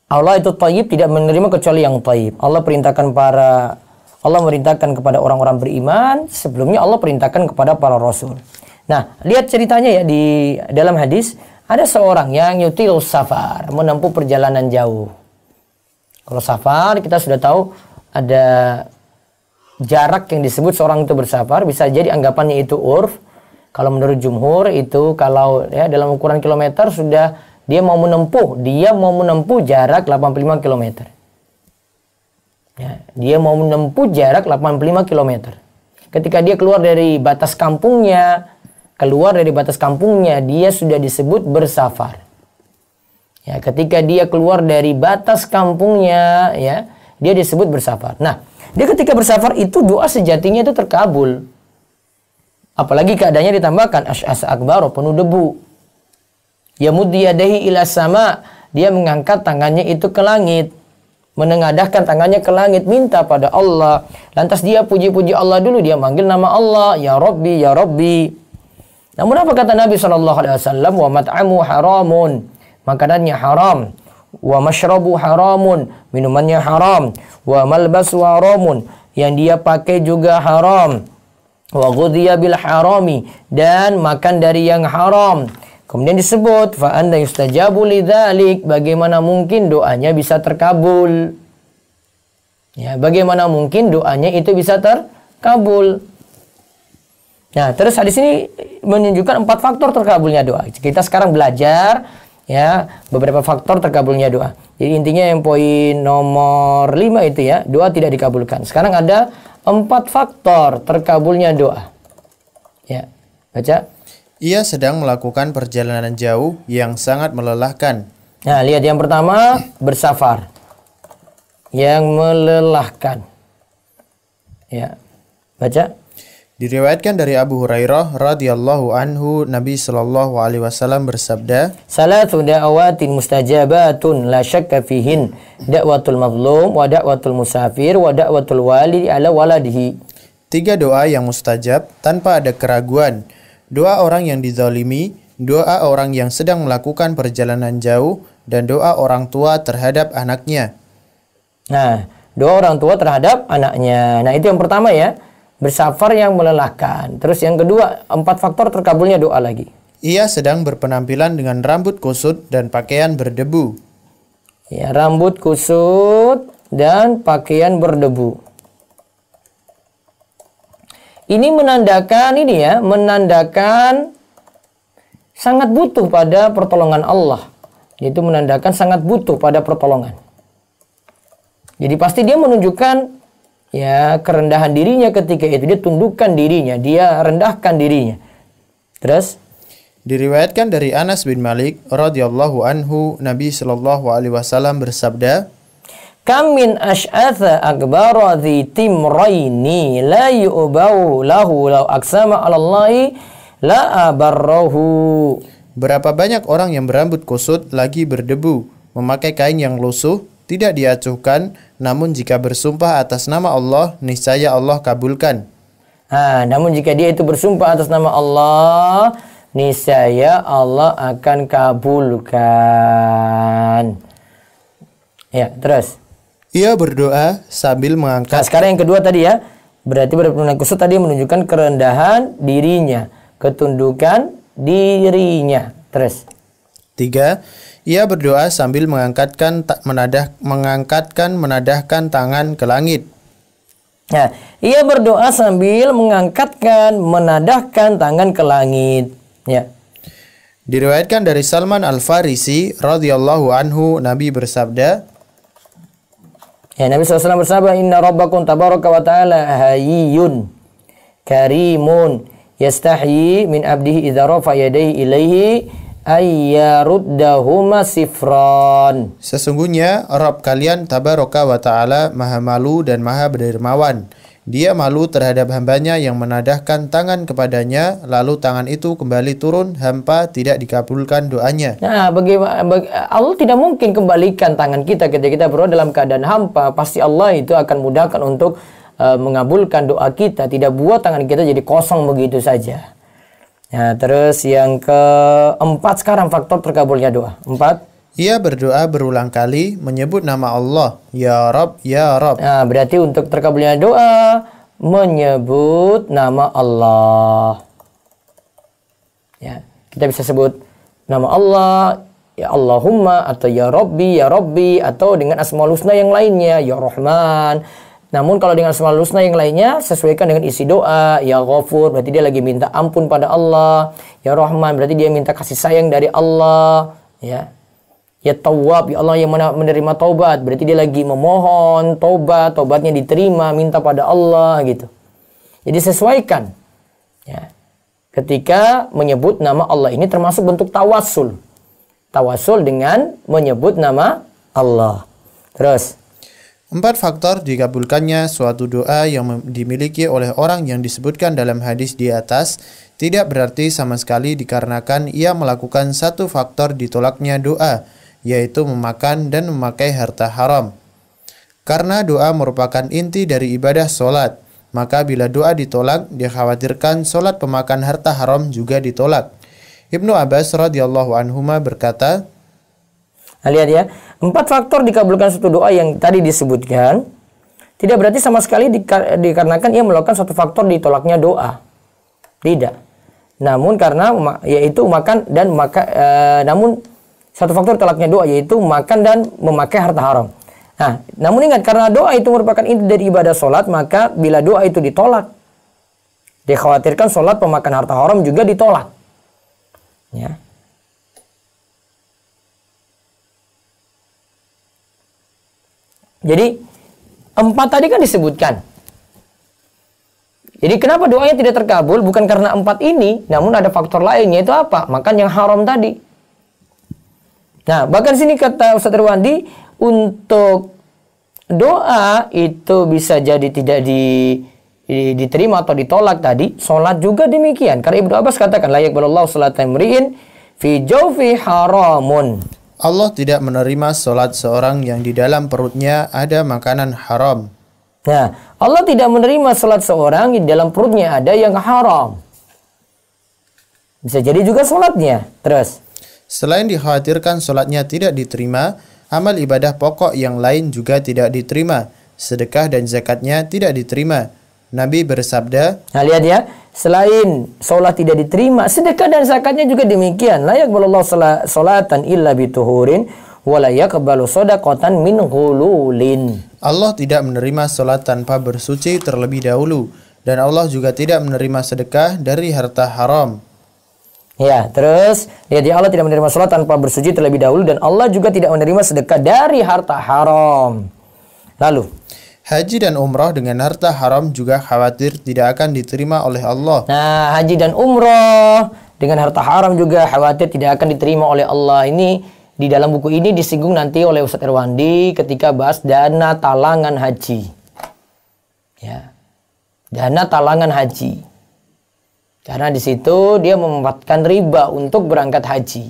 Allah itu thayyib, tidak menerima kecuali yang thayyib. Allah merintahkan kepada orang-orang beriman, sebelumnya Allah perintahkan kepada para rasul. Nah, lihat ceritanya ya di dalam hadis, ada seorang yang yutil safar, menempuh perjalanan jauh. Kalau safar kita sudah tahu ada jarak yang disebut seorang itu bersafar, bisa jadi anggapannya itu urf. Kalau menurut jumhur itu kalau ya dalam ukuran kilometer sudah dia mau menempuh jarak 85 km. Ya, dia mau menempuh jarak 85 km. Ketika dia keluar dari batas kampungnya, dia sudah disebut bersafar. Ya, ketika dia keluar dari batas kampungnya, ya, dia disebut bersafar. Nah, dia ketika bersafar itu doa sejatinya itu terkabul. Apalagi keadaannya ditambahkan asy'as akbar, penuh debu. Yamuddu yadayhi ila sama, dia mengangkat tangannya itu ke langit, menengadahkan tangannya ke langit, minta pada Allah. Lantas dia puji-puji Allah dulu, dia manggil nama Allah, ya Rabbi, ya Rabbi. Namun apa kata Nabi SAW? Wa mat'amu haramun, makanannya haram. Wa mashrabu haramun, minumannya haram. Wa malbasu haramun, yang dia pakai juga haram. Wa ghudhiya bil harami, dan makan dari yang haram. Kemudian disebut fa anna yustajabu lidzalik, bagaimana mungkin doanya bisa terkabul? Ya, bagaimana mungkin doanya itu bisa terkabul? Nah, terus hadis ini menunjukkan 4 faktor terkabulnya doa. Kita sekarang belajar ya beberapa faktor terkabulnya doa. Jadi intinya yang poin nomor 5 itu ya, doa tidak dikabulkan. Sekarang ada 4 faktor terkabulnya doa. Ya, baca. Ia sedang melakukan perjalanan jauh yang sangat melelahkan. Nah, lihat yang pertama, bersafar. Yang melelahkan. Ya, baca. Diriwayatkan dari Abu Hurairah radhiyallahu anhu, Nabi sallallahu alaihi wasallam bersabda, "Salatu da'awatin mustajabatun la syakka fihin, da'watul mazlum wa da'watul musafir wa da'watul walidi ala waladihi." 3 doa yang mustajab tanpa ada keraguan. Doa orang yang dizalimi, doa orang yang sedang melakukan perjalanan jauh, dan doa orang tua terhadap anaknya. Nah, doa orang tua terhadap anaknya. Nah, itu yang pertama ya. Bersafar yang melelahkan. Terus yang kedua, 4 faktor terkabulnya doa lagi. Ia sedang berpenampilan dengan rambut kusut dan pakaian berdebu. Ya, rambut kusut dan pakaian berdebu. Ini menandakan sangat butuh pada pertolongan Allah. Yaitu menandakan sangat butuh pada pertolongan. Jadi pasti dia menunjukkan ya kerendahan dirinya ketika itu, dia tundukkan dirinya, dia rendahkan dirinya. Terus diriwayatkan dari Anas bin Malik radhiyallahu anhu, Nabi sallallahu alaihi wasallam bersabda, kam min asy'atha akbara dhi timraini la yu'bau lahu law aksama 'ala Allahi la abarrahu. berapa banyak orang yang berambut kusut lagi berdebu, memakai kain yang lusuh, tidak diacuhkan, namun jika bersumpah atas nama Allah, niscaya Allah kabulkan. Namun jika dia itu bersumpah atas nama Allah, niscaya Allah akan kabulkan. Ya, terus. Ia berdoa sambil Nah, mengangkat. sekarang yang kedua tadi ya. Berarti berpenuhan kusut tadi menunjukkan kerendahan dirinya, ketundukan dirinya. Terus. 3. Ia berdoa sambil menadahkan tangan ke langit. Nah, ia berdoa sambil menadahkan tangan ke langit. Ya. Diriwayatkan dari Salman Al-Farisi radhiyallahu anhu, Nabi bersabda, Ya, Nabi SAW bersabda, Inna rabbakum tabaraka wa ta'ala hayyun karimun yastahyi min abdihi idza rafa yadayhi ilaihi ayyaruddahuma sifran. sesungguhnya Rabb kalian tabaraka wa ta'ala maha malu dan maha dermawan. Dia malu terhadap hambanya yang menadahkan tangan kepadanya, lalu tangan itu kembali turun hampa, tidak dikabulkan doanya. Nah, Allah tidak mungkin kembalikan tangan kita ketika kita berdoa dalam keadaan hampa. Pasti Allah itu akan mudahkan untuk mengabulkan doa kita. Tidak buat tangan kita jadi kosong begitu saja. Nah, terus yang keempat sekarang faktor terkabulnya doa. 4. Ia berdoa berulang kali menyebut nama Allah, Ya Rabb, Ya Rabb. Nah, berarti untuk terkabulnya doa menyebut nama Allah. Ya, kita bisa sebut nama Allah, ya Allahumma, atau ya Rabbi, atau dengan Asmaul Husna yang lainnya, ya Rahman. Namun kalau dengan Asmaul Husna yang lainnya sesuaikan dengan isi doa, ya Ghafur, berarti dia lagi minta ampun pada Allah. Ya Rahman, berarti dia minta kasih sayang dari Allah, ya. Ya Tawwab, ya Allah yang menerima taubat, berarti dia lagi memohon taubat, taubatnya diterima, minta pada Allah gitu. Jadi sesuaikan. Ya. Ketika menyebut nama Allah ini termasuk bentuk tawassul. Tawassul dengan menyebut nama Allah. Terus. 4 faktor dikabulkannya suatu doa yang dimiliki oleh orang yang disebutkan dalam hadis di atas tidak berarti sama sekali dikarenakan ia melakukan satu faktor ditolaknya doa, yaitu memakan dan memakai harta haram. Karena doa merupakan inti dari ibadah solat, maka bila doa ditolak, dikhawatirkan solat pemakan harta haram juga ditolak. Ibnu Abbas radhiyallahu anhuma berkata, lihat ya, 4 faktor dikabulkan suatu doa yang tadi disebutkan tidak berarti sama sekali dikarenakan ia melakukan satu faktor ditolaknya doa. Tidak. Namun karena yaitu makan dan namun satu faktor tolaknya doa yaitu makan dan memakai harta haram. Nah, namun ingat karena doa itu merupakan inti dari ibadah solat, maka bila doa itu ditolak, dikhawatirkan solat pemakan harta haram juga ditolak. Ya. Jadi 4 tadi kan disebutkan. Jadi kenapa doanya tidak terkabul? Bukan karena 4 ini, namun ada faktor lain, yaitu apa? Makan yang haram tadi. Nah, bahkan sini kata Ustaz Irwandi, untuk doa itu bisa jadi tidak diterima atau ditolak tadi, sholat juga demikian. Karena Ibnu Abbas katakan, la yaqbalullahu sholatan imri'in fi jawfi haramun. Allah tidak menerima sholat seorang yang di dalam perutnya ada makanan haram. Nah, Allah tidak menerima sholat seorang yang di dalam perutnya ada yang haram. Bisa jadi juga sholatnya. Terus. Selain dikhawatirkan sholatnya tidak diterima, amal ibadah pokok yang lain juga tidak diterima. Sedekah dan zakatnya tidak diterima. Nabi bersabda, nah lihat ya, selain sholat tidak diterima, sedekah dan zakatnya juga demikian. La yaqbalullahu sholatan illa bituhurin wa la yaqbalu shadaqatan min ghululin. Allah tidak menerima sholat tanpa bersuci terlebih dahulu, dan Allah juga tidak menerima sedekah dari harta haram. Ya, terus lihat ya, Allah tidak menerima sholat tanpa bersuci terlebih dahulu, dan Allah juga tidak menerima sedekah dari harta haram. Lalu, Haji dan umrah dengan harta haram juga khawatir tidak akan diterima oleh Allah. Nah, haji dan umrah dengan harta haram juga khawatir tidak akan diterima oleh Allah. Ini di dalam buku ini disinggung nanti oleh Ustaz Irwandi ketika bahas dana talangan haji. Ya. Dana talangan haji. Karena di situ dia memanfaatkan riba untuk berangkat haji.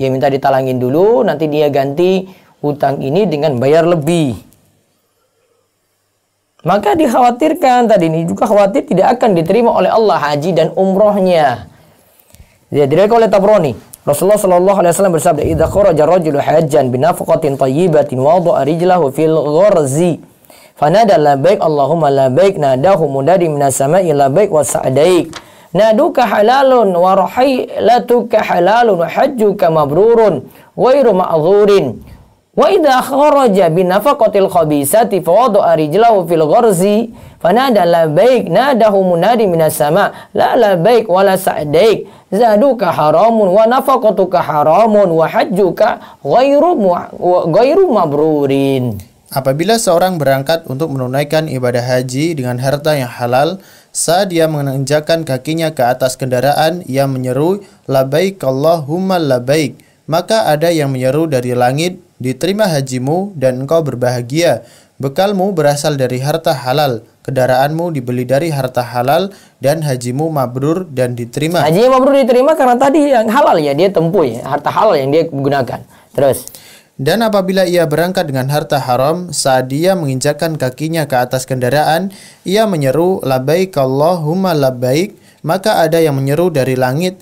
Dia minta ditalangin dulu, nanti dia ganti utang ini dengan bayar lebih. Maka dikhawatirkan tadi ini juga khawatir tidak akan diterima oleh Allah haji dan umrohnya. Dia diriwayatkan oleh Tabrani. Rasulullah sallallahu alaihi wasallam bersabda, "Idza kharaja rajulu hajjan bi nafaqatin thayyibatin wada'a rijlahu fil gharzi, fanada labbaik Allahumma labbaik, nadahu munadi minas sama'i labbaik wa sa'daik. Naduka halalun wa rahiilatuka halalun wa hajjuka mabrurun ghairu ma'dhurin." Wa idza kharaja bi nafaqatil khabisati fa wada'a rijlahu fil gharzi fanada labbaik, nadahu munadi minas sama' la labbaik wa la sa'daik, zaduka haramun wa nafaqatuka haramun wa hajjuka ghairu mabrurin. Apabila seorang berangkat untuk menunaikan ibadah haji dengan harta yang halal, saat dia menginjakkan kakinya ke atas kendaraan, ia menyeru labbaik Allahumma labbaik, maka ada yang menyeru dari langit, diterima hajimu dan engkau berbahagia. Bekalmu berasal dari harta halal, kendaraanmu dibeli dari harta halal, dan hajimu mabrur dan diterima. Hajinya mabrur diterima karena tadi yang halal ya dia tempuh ya, harta halal yang dia gunakan. Terus. Dan apabila ia berangkat dengan harta haram, saat dia menginjakkan kakinya ke atas kendaraan, ia menyeru labbaik Allahumma labbaik, maka ada yang menyeru dari langit,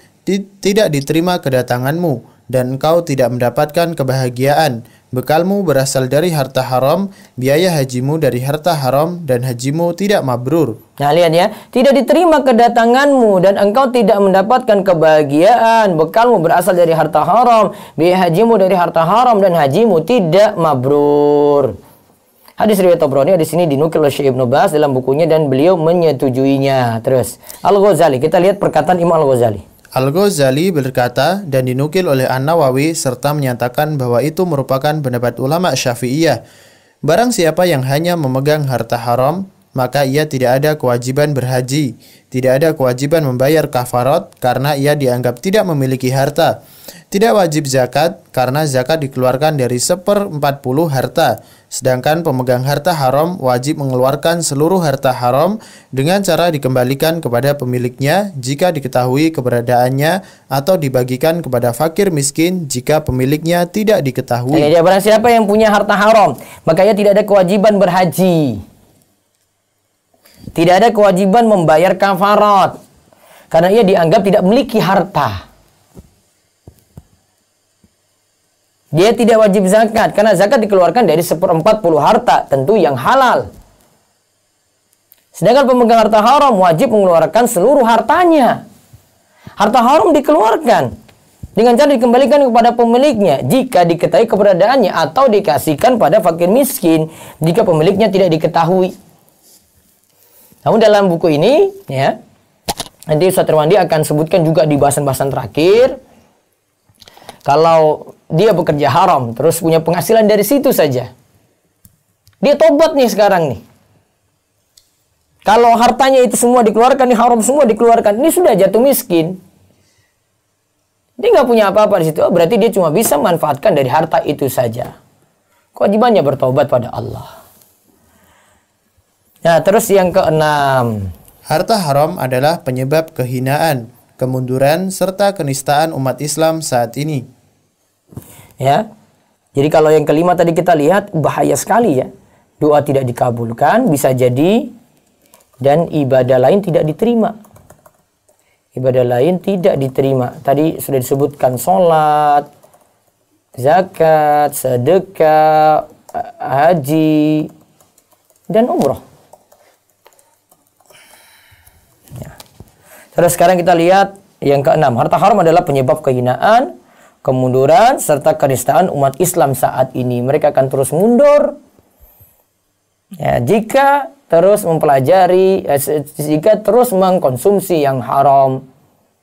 tidak diterima kedatanganmu, dan engkau tidak mendapatkan kebahagiaan. Bekalmu berasal dari harta haram, biaya hajimu dari harta haram, dan hajimu tidak mabrur. Nah lihat ya, tidak diterima kedatanganmu dan engkau tidak mendapatkan kebahagiaan. Bekalmu berasal dari harta haram, biaya hajimu dari harta haram, dan hajimu tidak mabrur. Hadis riwayat Tabrani di sini dinukil oleh Syekh Ibnu Baz dalam bukunya dan beliau menyetujuinya. Terus Al-Ghazali, kita lihat perkataan Imam Al-Ghazali. Al-Ghazali berkata dan dinukil oleh An-Nawawi serta menyatakan bahwa itu merupakan pendapat ulama Syafi'iyah. Barang siapa yang hanya memegang harta haram, maka ia tidak ada kewajiban berhaji, tidak ada kewajiban membayar kafarat karena ia dianggap tidak memiliki harta. Tidak wajib zakat karena zakat dikeluarkan dari 1/40 harta. Sedangkan pemegang harta haram wajib mengeluarkan seluruh harta haram dengan cara dikembalikan kepada pemiliknya jika diketahui keberadaannya atau dibagikan kepada fakir miskin jika pemiliknya tidak diketahui. Jadi barang siapa yang punya harta haram, maka ia tidak ada kewajiban berhaji. Tidak ada kewajiban membayar kafarat karena ia dianggap tidak memiliki harta. Dia tidak wajib zakat karena zakat dikeluarkan dari 1/40 harta, tentu yang halal. Sedangkan pemegang harta haram wajib mengeluarkan seluruh hartanya. Harta haram dikeluarkan dengan cara dikembalikan kepada pemiliknya jika diketahui keberadaannya atau dikasihkan pada fakir miskin jika pemiliknya tidak diketahui. Namun dalam buku ini ya, nanti Ustaz Irwandi akan sebutkan juga di bahasan-bahasan terakhir, kalau dia bekerja haram, terus punya penghasilan dari situ saja, dia tobat nih sekarang nih. Kalau hartanya itu semua dikeluarkan, nih haram semua dikeluarkan, ini sudah jatuh miskin. Dia nggak punya apa-apa di situ, berarti dia cuma bisa manfaatkan dari harta itu saja. Kewajibannya bertobat pada Allah. Nah, terus yang keenam. Harta haram adalah penyebab kehinaan, kemunduran, serta kenistaan umat Islam saat ini. Ya, jadi kalau yang kelima tadi kita lihat bahaya sekali ya. Doa tidak dikabulkan bisa jadi, dan ibadah lain tidak diterima. Ibadah lain tidak diterima. Tadi sudah disebutkan sholat, zakat, sedekah, haji, dan umroh. Ya. Terus sekarang kita lihat yang keenam. Harta haram adalah penyebab kehinaan, kemunduran, serta kenistaan umat Islam saat ini. Mereka akan terus mundur ya, jika terus mempelajari, jika terus mengkonsumsi yang haram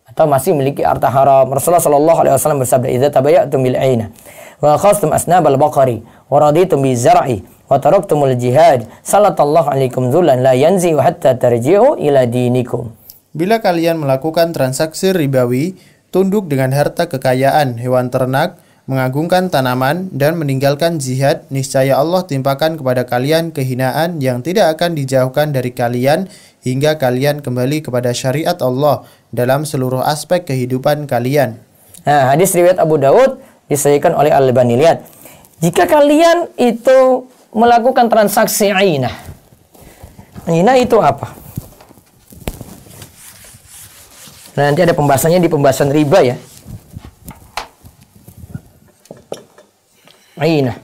atau masih memiliki harta haram. Rasulullah sallallahu alaihi wasallam bersabda, "Idza tabayatum bil aina wa akhadhtum asnabal baqari wa raditum bi zar'i wa taraktumul jihad, salatallahu alaikum dzullan la yanzi'u hatta tarji'u ila dinikum. Bila kalian melakukan transaksi ribawi, tunduk dengan harta kekayaan, hewan ternak, mengagungkan tanaman, dan meninggalkan jihad, niscaya Allah timpakan kepada kalian kehinaan yang tidak akan dijauhkan dari kalian hingga kalian kembali kepada syariat Allah dalam seluruh aspek kehidupan kalian. Nah, hadis riwayat Abu Daud disahihkan oleh Al-Albani. Lihat, jika kalian itu melakukan transaksi ainah. Ainah itu apa? Nah, nanti ada pembahasannya di pembahasan riba ya. Ainah.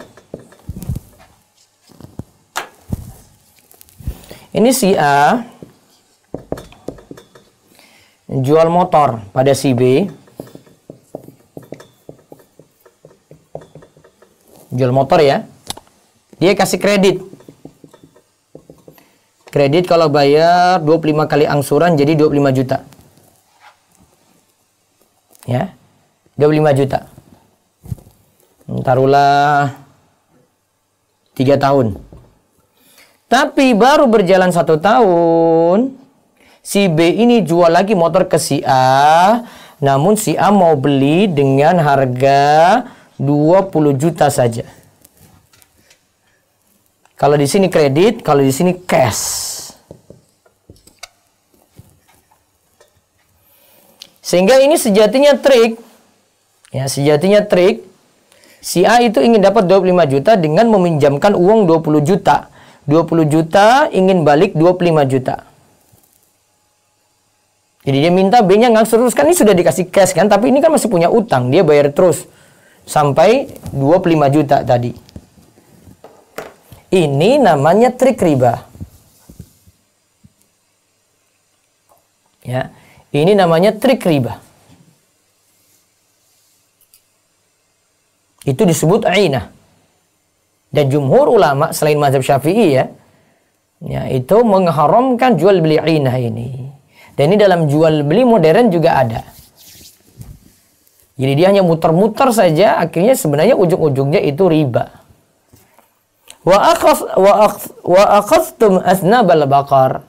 Ini si A jual motor pada si B. Jual motor ya. Dia kasih kredit. Kredit kalau bayar 25 kali angsuran jadi 25 juta. Ya. 25 juta. Taruhlah 3 tahun. Tapi baru berjalan 1 tahun, si B ini jual lagi motor ke si A, namun si A mau beli dengan harga 20 juta saja. Kalau di sini kredit, kalau di sini cash. Sehingga ini sejatinya trik. Ya, sejatinya trik. Si A itu ingin dapat 25 juta dengan meminjamkan uang 20 juta. 20 juta ingin balik 25 juta. Jadi dia minta B-nya ngangsur terus, kan ini sudah dikasih cash kan, tapi ini kan masih punya utang, dia bayar terus sampai 25 juta tadi. Ini namanya trik riba. Ya, ini namanya trik riba. Itu disebut ainah. Dan jumhur ulama selain mazhab Syafi'i ya, itu mengharamkan jual beli ainah ini. Dan ini dalam jual beli modern juga ada. Jadi dia hanya muter-muter saja, akhirnya sebenarnya ujung-ujungnya itu riba. Wa akhadhtum asnabal baqar.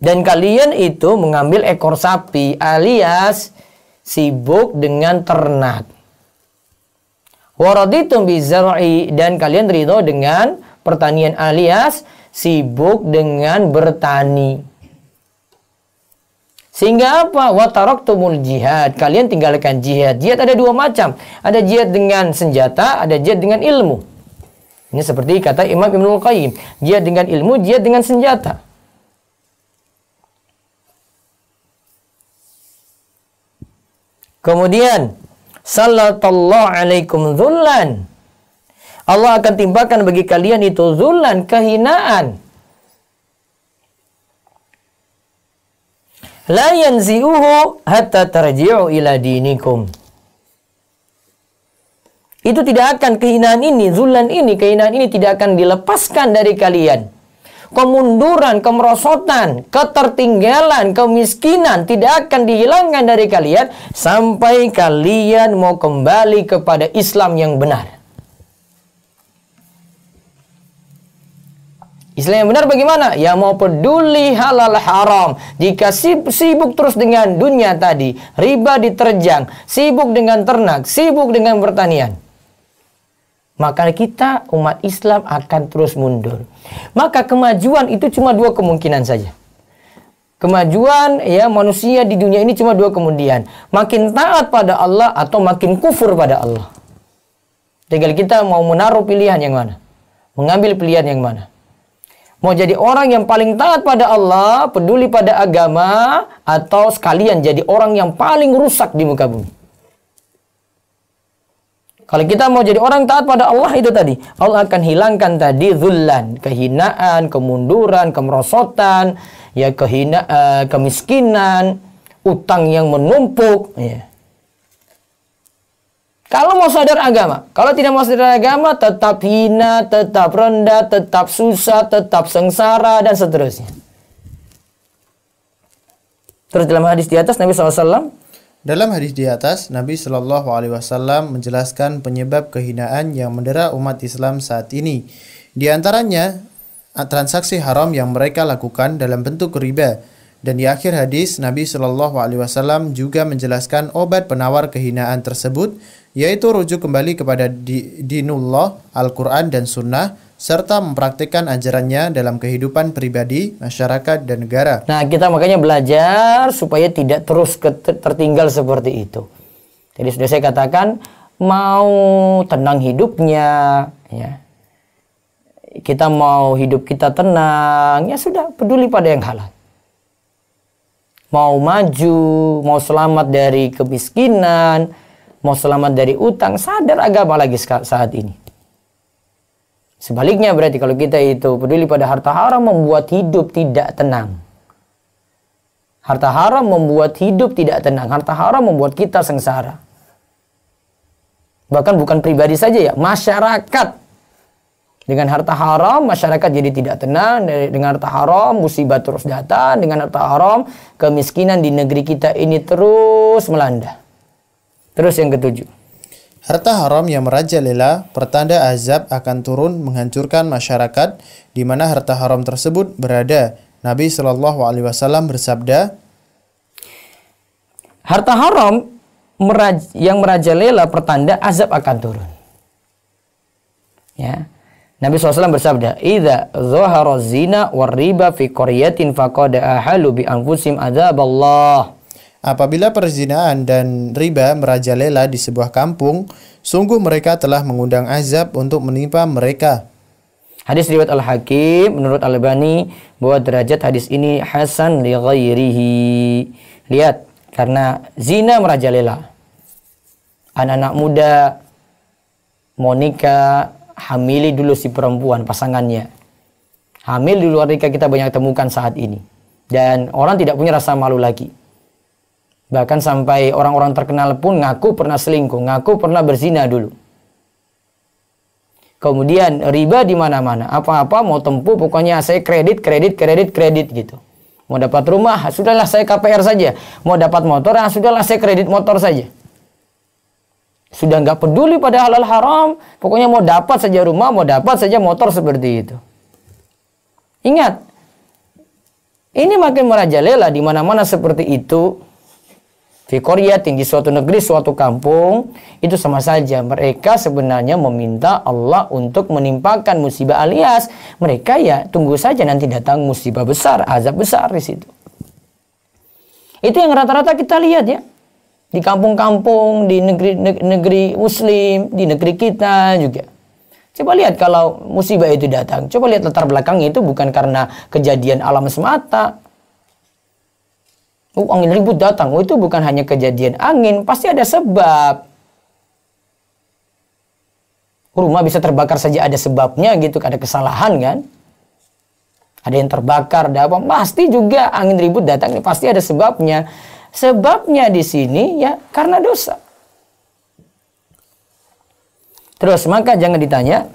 Dan kalian itu mengambil ekor sapi alias sibuk dengan ternak. Waraditum bizar'i, dan kalian ridho dengan pertanian alias sibuk dengan bertani. Sehingga apa? Wa taraktumul jihad, kalian tinggalkan jihad. Jihad ada 2 macam. Ada jihad dengan senjata, ada jihad dengan ilmu. Ini seperti kata Imam Ibnul Qayyim, jihad dengan ilmu, jihad dengan senjata. Kemudian sallallahu alaikum dzullan, Allah akan timpakan bagi kalian itu dzullan, kehinaan. La yanzi'uhu hatta tarji'u ila dinikum. Itu tidak akan, kehinaan ini, dzullan ini, kehinaan ini tidak akan dilepaskan dari kalian. Kemunduran, kemerosotan, ketertinggalan, kemiskinan tidak akan dihilangkan dari kalian sampai kalian mau kembali kepada Islam yang benar. Islam yang benar bagaimana? Ya mau peduli halal haram. Jika sibuk terus dengan dunia tadi, riba diterjang, sibuk dengan ternak, sibuk dengan pertanian, maka kita umat Islam akan terus mundur. Maka kemajuan itu cuma 2 kemungkinan saja. Kemajuan ya manusia di dunia ini cuma 2 kemungkinan. Makin taat pada Allah atau makin kufur pada Allah. Tinggal kita mau menaruh pilihan yang mana. Mengambil pilihan yang mana. Mau jadi orang yang paling taat pada Allah, peduli pada agama, atau sekalian jadi orang yang paling rusak di muka bumi. Kalau kita mau jadi orang taat pada Allah itu tadi, Allah akan hilangkan tadi dzullan, kehinaan, kemunduran, kemerosotan, ya kemiskinan, utang yang menumpuk. Ya. Kalau mau sadar agama, kalau tidak mau sadar agama, tetap hina, tetap rendah, tetap susah, tetap sengsara, dan seterusnya. Terus dalam hadis di atas Nabi SAW, Dalam hadis di atas, Nabi Shallallahu Alaihi Wasallam menjelaskan penyebab kehinaan yang mendera umat Islam saat ini. Di antaranya transaksi haram yang mereka lakukan dalam bentuk riba. Dan di akhir hadis, Nabi Shallallahu Alaihi Wasallam juga menjelaskan obat penawar kehinaan tersebut, yaitu rujuk kembali kepada dinullah, Al-Quran dan Sunnah, serta mempraktikkan ajarannya dalam kehidupan pribadi, masyarakat, dan negara. Nah, kita makanya belajar supaya tidak terus tertinggal seperti itu. Jadi sudah saya katakan, mau tenang hidupnya, ya. Kita mau hidup kita tenang, ya sudah, peduli pada yang halal. Mau maju, mau selamat dari kemiskinan, mau selamat dari utang, sadar agama lagi saat ini. Sebaliknya berarti kalau kita itu peduli pada harta haram, membuat hidup tidak tenang. Harta haram membuat hidup tidak tenang. Harta haram membuat kita sengsara. Bahkan bukan pribadi saja ya, masyarakat. Dengan harta haram, masyarakat jadi tidak tenang. Dengan harta haram, musibah terus datang. Dengan harta haram, kemiskinan di negeri kita ini terus melanda. Terus yang ketujuh. Harta haram yang merajalela, pertanda azab akan turun menghancurkan masyarakat di mana harta haram tersebut berada. Nabi Shallallahu Alaihi Wasallam bersabda, harta haram yang merajalela pertanda azab akan turun. Ya. Nabi SAW bersabda, "Idza zahara zina war riba fi qaryatin faqad ahalu bi anfusihim adzaballah." Apabila perzinaan dan riba merajalela di sebuah kampung, sungguh mereka telah mengundang azab untuk menimpa mereka. Hadis riwayat Al-Hakim menurut Al-Albani bahwa derajat hadis ini hasan li ghairihi. Lihat, karena zina merajalela. Anak-anak muda mau nikah, hamili dulu si perempuan pasangannya. Hamil di luar nikah kita banyak temukan saat ini. Dan orang tidak punya rasa malu lagi. Bahkan sampai orang-orang terkenal pun ngaku pernah selingkuh, ngaku pernah berzina dulu. Kemudian riba di mana-mana. Apa-apa mau tempuh pokoknya saya kredit gitu. Mau dapat rumah, sudahlah saya KPR saja. Mau dapat motor, sudahlah saya kredit motor saja. Sudah nggak peduli pada halal haram, pokoknya mau dapat saja rumah, mau dapat saja motor seperti itu. Ingat, ini makin merajalela di mana-mana seperti itu. Fi qaryatin, di suatu negeri, suatu kampung, itu sama saja mereka sebenarnya meminta Allah untuk menimpakan musibah, alias mereka ya tunggu saja nanti datang musibah besar, azab besar di situ. Itu yang rata-rata kita lihat ya. Di kampung-kampung, di negeri muslim, di negeri kita juga. Coba lihat kalau musibah itu datang. Coba lihat latar belakangnya itu bukan karena kejadian alam semata. Angin ribut datang. Itu bukan hanya kejadian angin. Pasti ada sebab. Rumah bisa terbakar saja ada sebabnya gitu. Ada kesalahan kan. Ada yang terbakar. Ada apa. Pasti juga angin ribut datang. Pasti ada sebabnya. Sebabnya di sini ya karena dosa. Terus maka jangan ditanya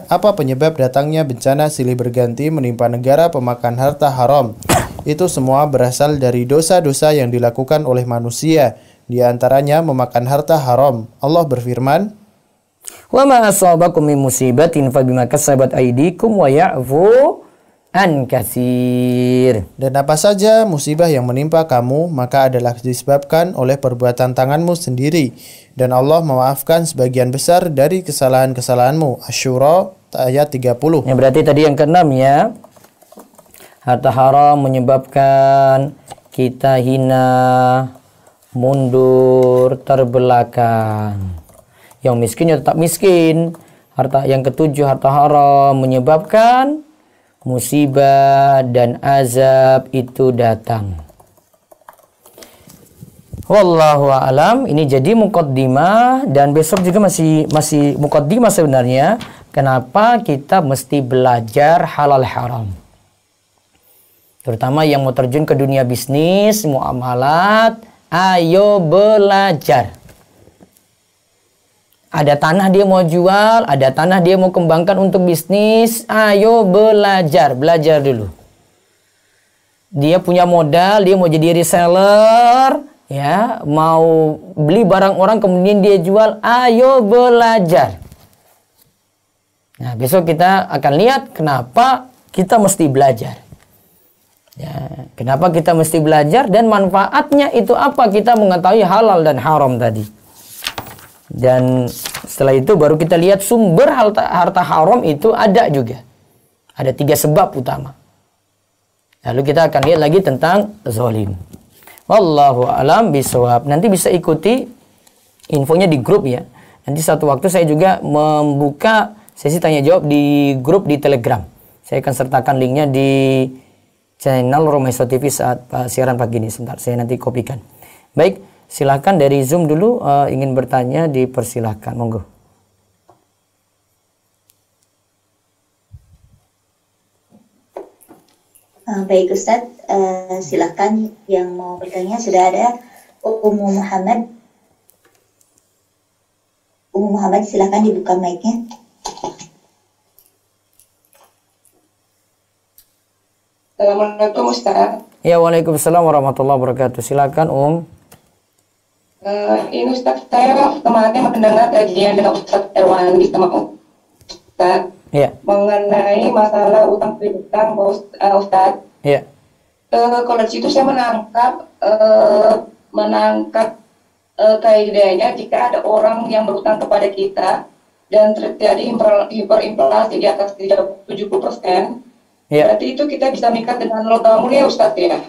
apa penyebab datangnya bencana silih berganti menimpa negara pemakan harta haram. Itu semua berasal dari dosa-dosa yang dilakukan oleh manusia, di antaranya memakan harta haram. Allah berfirman, "Wa ma asabakum min musibatin fa bima kasabat aydikum wa ya'fu an katsir." Dan apa saja musibah yang menimpa kamu, maka adalah disebabkan oleh perbuatan tanganmu sendiri. Dan Allah memaafkan sebagian besar dari kesalahan-kesalahanmu. Asy-Syura ayat 30. Ya, berarti tadi yang keenam ya. Harta haram menyebabkan kita hina, mundur, terbelakang. Yang miskin ya tetap miskin. Yang ketujuh, harta haram menyebabkan musibah dan azab itu datang. Wallahu a'lam. Ini jadi muqaddimah dan besok juga masih muqaddimah sebenarnya. Kenapa kita mesti belajar halal haram? Terutama yang mau terjun ke dunia bisnis, muamalat, ayo belajar. Ada tanah dia mau jual, ada tanah dia mau kembangkan untuk bisnis. Ayo belajar dulu. Dia punya modal, dia mau jadi reseller, Ya, mau beli barang orang kemudian dia jual, ayo belajar. Nah, besok kita akan lihat kenapa kita mesti belajar. Ya, kenapa kita mesti belajar dan manfaatnya itu apa? Kita mengetahui halal dan haram tadi. Dan setelah itu baru kita lihat sumber harta haram itu ada juga. Ada 3 sebab utama. Lalu kita akan lihat lagi tentang zalim. Wallahu a'lam bishawab. Nanti bisa ikuti infonya di grup ya. Nanti satu waktu saya juga membuka sesi tanya jawab di grup di Telegram. Saya akan sertakan linknya di channel Romeso TV saat siaran pagi ini. Sebentar, saya nanti kopikan. Baik, silahkan dari Zoom dulu ingin bertanya, dipersilahkan. Monggo. Baik Ustadz, silahkan yang mau bertanya. Sudah ada Ummu Muhammad. Ummu Muhammad, silahkan dibuka mic-nya. Assalamualaikum Ustaz. Ya, waalaikumsalam warahmatullahi wabarakatuh. Silakan Ini Ustaz, saya kemarin mendengar kajian dengan Ustaz Erwandi sama Ustaz mengenai masalah utang piutang Ustaz. Ya. Kalau di situ saya menangkap kaidahnya jika ada orang yang berutang kepada kita dan terjadi hiperinflasi di atas 70%. Ya. Berarti itu kita bisa mengikat dengan logam mulia Ustaz ya?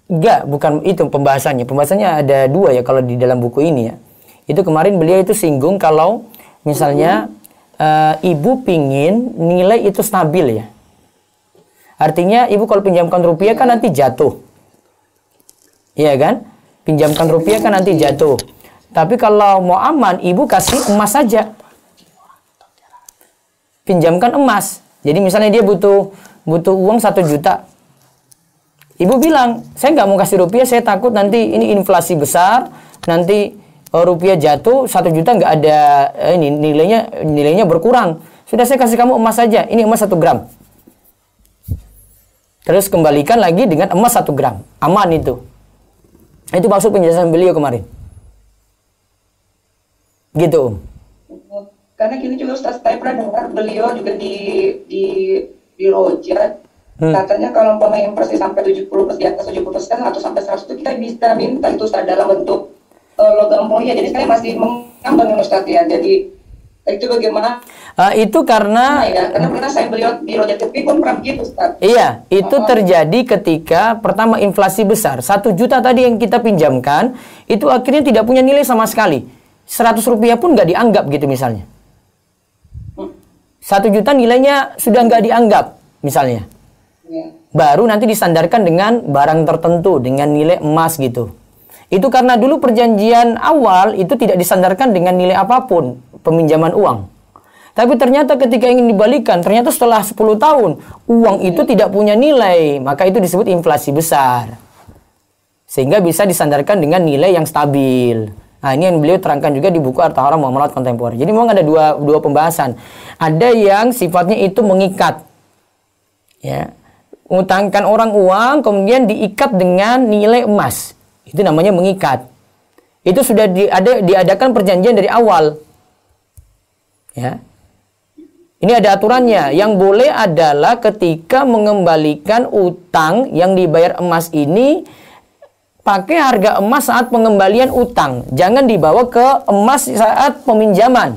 Enggak, bukan itu pembahasannya. Pembahasannya ada 2 ya kalau di dalam buku ini ya. Itu kemarin beliau itu singgung kalau misalnya ibu pingin nilai itu stabil ya. Artinya ibu kalau pinjamkan rupiah kan nanti jatuh. Iya kan? Pinjamkan rupiah kan nanti jatuh. Tapi kalau mau aman, ibu kasih emas saja. Pinjamkan emas. Jadi misalnya dia butuh uang 1 juta. Ibu bilang, saya nggak mau kasih rupiah, saya takut nanti ini inflasi besar, nanti rupiah jatuh 1 juta nggak ada ini nilainya berkurang. Sudah saya kasih kamu emas saja. Ini emas 1 gram. Terus kembalikan lagi dengan emas 1 gram. Aman itu. Itu maksud penjelasan beliau kemarin. Gitu. Karena gini juga Ustaz, saya pernah dengar beliau juga di Roja, katanya kalau umpamanya inflasi sampai 70%, di atas 70% atau sampai 100% itu kita bisa minta itu dalam bentuk logam mulia. Jadi saya masih mengambang Ustaz ya. Jadi itu bagaimana? Itu karena karena pernah saya beliau di Roja TV pun pernah begitu Ustaz. Iya, itu terjadi ketika pertama inflasi besar. 1 juta tadi yang kita pinjamkan itu akhirnya tidak punya nilai sama sekali. 100 rupiah pun nggak dianggap gitu misalnya. 1 juta nilainya sudah nggak dianggap misalnya. Baru nanti disandarkan dengan barang tertentu dengan nilai emas gitu. Itu karena dulu perjanjian awal itu tidak disandarkan dengan nilai apapun peminjaman uang. Tapi ternyata ketika ingin dibalikan, ternyata setelah 10 tahun uang itu tidak punya nilai, maka itu disebut inflasi besar. Sehingga bisa disandarkan dengan nilai yang stabil. Nah, ini yang beliau terangkan juga di buku Harta Haram Muamalat Kontemporer. Jadi memang ada dua pembahasan. Ada yang sifatnya itu mengikat. Ya. Utangkan orang uang kemudian diikat dengan nilai emas. Itu namanya mengikat. Itu sudah diadakan perjanjian dari awal. Ya. Ini ada aturannya. Yang boleh adalah ketika mengembalikan utang yang dibayar emas ini pakai harga emas saat pengembalian utang. Jangan dibawa ke emas saat peminjaman.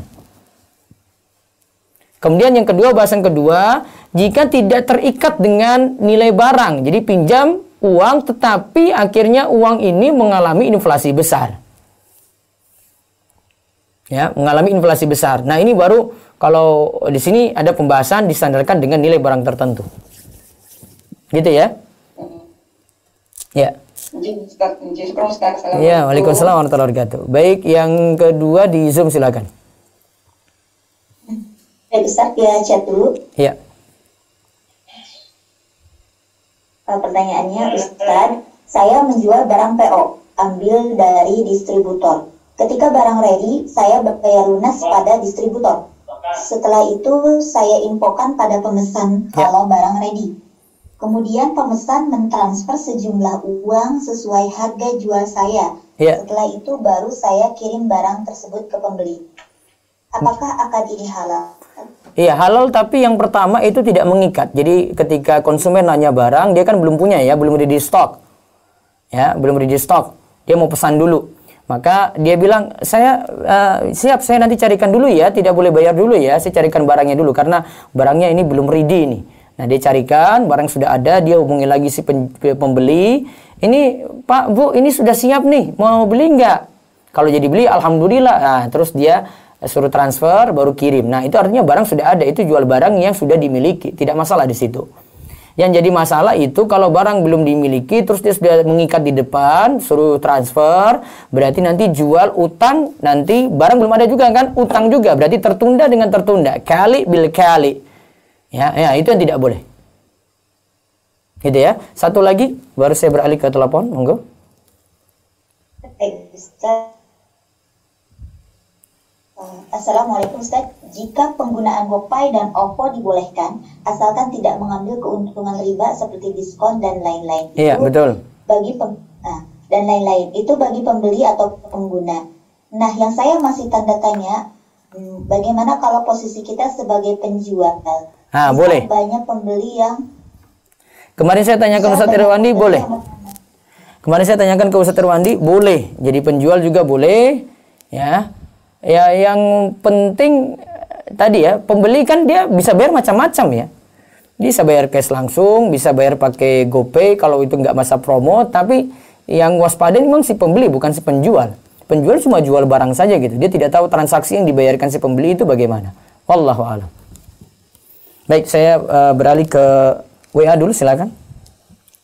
Kemudian yang kedua, bahasan kedua, jika tidak terikat dengan nilai barang. Jadi pinjam uang tetapi akhirnya uang ini mengalami inflasi besar. Ya, mengalami inflasi besar. Nah, ini baru kalau di sini ada pembahasan disandarkan dengan nilai barang tertentu. Gitu ya? Ya. Ya, waalaikumsalam warahmatullahi wabarakatuh. Baik, yang kedua di Zoom silakan. Ustaz, ya chat dulu. Ya. Pertanyaannya, Ustaz, saya menjual barang PO, ambil dari distributor. Ketika barang ready, saya bayar lunas pada distributor. Setelah itu, saya infokan pada pemesan kalau barang ready. Kemudian pemesan mentransfer sejumlah uang sesuai harga jual saya. Ya. Setelah itu baru saya kirim barang tersebut ke pembeli. Apakah akad ini halal? Iya, halal, tapi yang pertama itu tidak mengikat. Jadi ketika konsumen nanya barang, dia kan belum punya ya, belum ready stock. Ya, belum ready stock. Dia mau pesan dulu. Maka dia bilang, saya siap, saya nanti carikan dulu ya, tidak boleh bayar dulu ya, saya carikan barangnya dulu karena barangnya ini belum ready nih. Nah, dia carikan, barang sudah ada, dia hubungi lagi si pembeli. Ini, Pak, Bu, ini sudah siap nih, mau beli nggak? Kalau jadi beli, alhamdulillah. Nah, terus dia suruh transfer, baru kirim. Nah, itu artinya barang sudah ada, itu jual barang yang sudah dimiliki, tidak masalah di situ. Yang jadi masalah itu kalau barang belum dimiliki, terus dia sudah mengikat di depan, suruh transfer, berarti nanti jual utang, nanti barang belum ada juga kan, utang juga, berarti tertunda dengan tertunda, kali bil kali. Ya, itu yang tidak boleh. Gitu ya. Satu lagi, baru saya beralih ke telepon, monggo. Assalamualaikum Ustaz. Jika penggunaan GoPay dan OVO dibolehkan, asalkan tidak mengambil keuntungan riba seperti diskon dan lain-lain. Iya, betul. Dan lain-lain. Itu bagi pembeli atau pengguna. Nah, yang saya masih tanda tanya, bagaimana kalau posisi kita sebagai penjual? Boleh. Banyak pembeli yang... Kemarin saya tanyakan Ustaz Irwandi, boleh. Kemarin saya tanyakan ke Ustaz Irwandi, boleh. Jadi penjual juga boleh. Ya. Ya, yang penting tadi ya, pembeli kan dia bisa bayar macam-macam ya. Bisa bayar cash langsung, bisa bayar pakai GoPay kalau itu nggak masa promo. Tapi yang waspada memang si pembeli, bukan si penjual. Penjual cuma jual barang saja gitu. Dia tidak tahu transaksi yang dibayarkan si pembeli itu bagaimana. Wallahu a'lam. Baik, saya beralih ke WA dulu, silakan.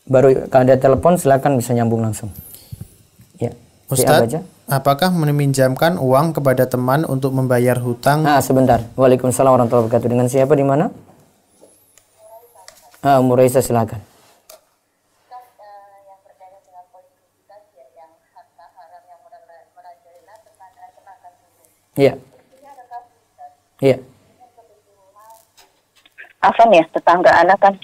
Baru kalau ada telepon silakan bisa nyambung langsung. Ya. Ustadz, apakah meminjamkan uang kepada teman untuk membayar hutang? Sebentar. Waalaikumsalam warahmatullahi wabarakatuh. Dengan siapa di mana? Muraisa, silakan. Iya. Iya. Afan ya, tetangga anak kan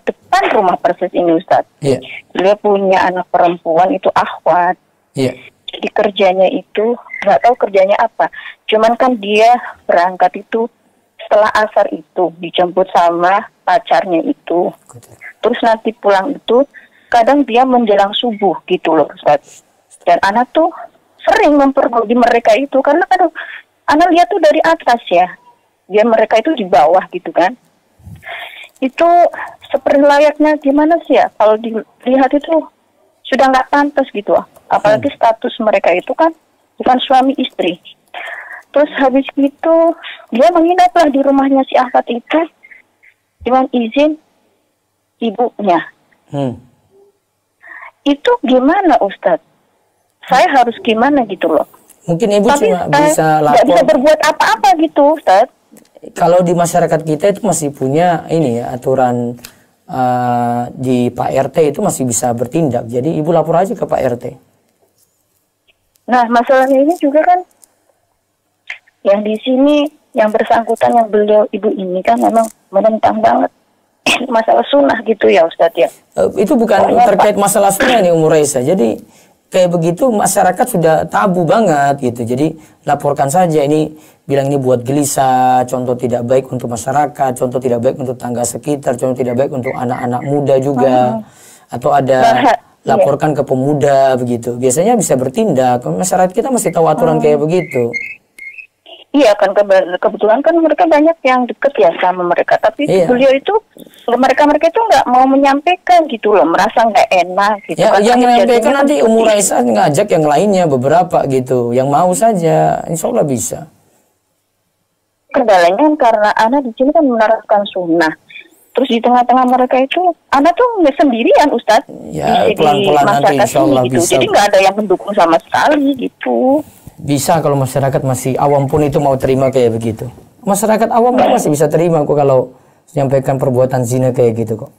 depan rumah persis ini Ustadz. Iya. Dia punya anak perempuan itu akhwat. Iya. Jadi kerjanya itu nggak tahu kerjanya apa. Cuman kan dia berangkat itu setelah asar itu dijemput sama pacarnya itu. Terus nanti pulang itu kadang dia menjelang subuh gitu loh Ustadz. Dan anak tuh sering mempergoki mereka itu karena kan anak lihat tuh dari atas ya. Dia mereka itu di bawah gitu kan. Itu seperti layaknya gimana sih ya, kalau dilihat itu sudah nggak pantas gitu. Apalagi status mereka itu kan bukan suami istri. Terus habis itu dia menginaplah di rumahnya si Ahmad itu dengan izin ibunya. Itu gimana Ustadz? Saya harus gimana gitu loh. Mungkin ibu tapi cuma bisa lapor. Nggak bisa berbuat apa-apa gitu Ustadz. Kalau di masyarakat kita itu masih punya ini ya, aturan di Pak RT itu masih bisa bertindak. Jadi ibu lapor aja ke Pak RT. Nah, masalahnya ini juga kan yang di sini yang bersangkutan yang beliau ibu ini kan memang menentang banget masalah sunnah gitu ya Ustadz ya. Itu bukan terkait masalah sunnah nih Umur Raisa. Jadi kayak begitu masyarakat sudah tabu banget gitu. Jadi laporkan saja, ini bilang ini buat gelisah, contoh tidak baik untuk masyarakat, contoh tidak baik untuk tangga sekitar, contoh tidak baik untuk anak-anak muda juga. Atau ada laporkan ke pemuda begitu. Biasanya bisa bertindak. Masyarakat kita masih tahu aturan kayak begitu. Iya kan, kebetulan kan mereka banyak yang deket ya sama mereka. Tapi beliau itu, mereka itu nggak mau menyampaikan gitu loh, merasa nggak enak gitu. Ya, kan. yang menyampaikan nanti Umur Raisa ngajak yang lainnya beberapa gitu, yang mau saja, insya Allah bisa. Kendalanya karena anak di sini kan menerapkan sunnah. Terus di tengah-tengah mereka itu, anak tuh nggak sendirian Ustadz. Ya, pelan-pelan nanti insya Allah gitu. bisa. Jadi nggak ada yang mendukung sama sekali gitu. Bisa kalau masyarakat masih awam pun itu mau terima kayak begitu. Masyarakat awam itu masih bisa terima kok kalau menyampaikan perbuatan zina kayak gitu kok.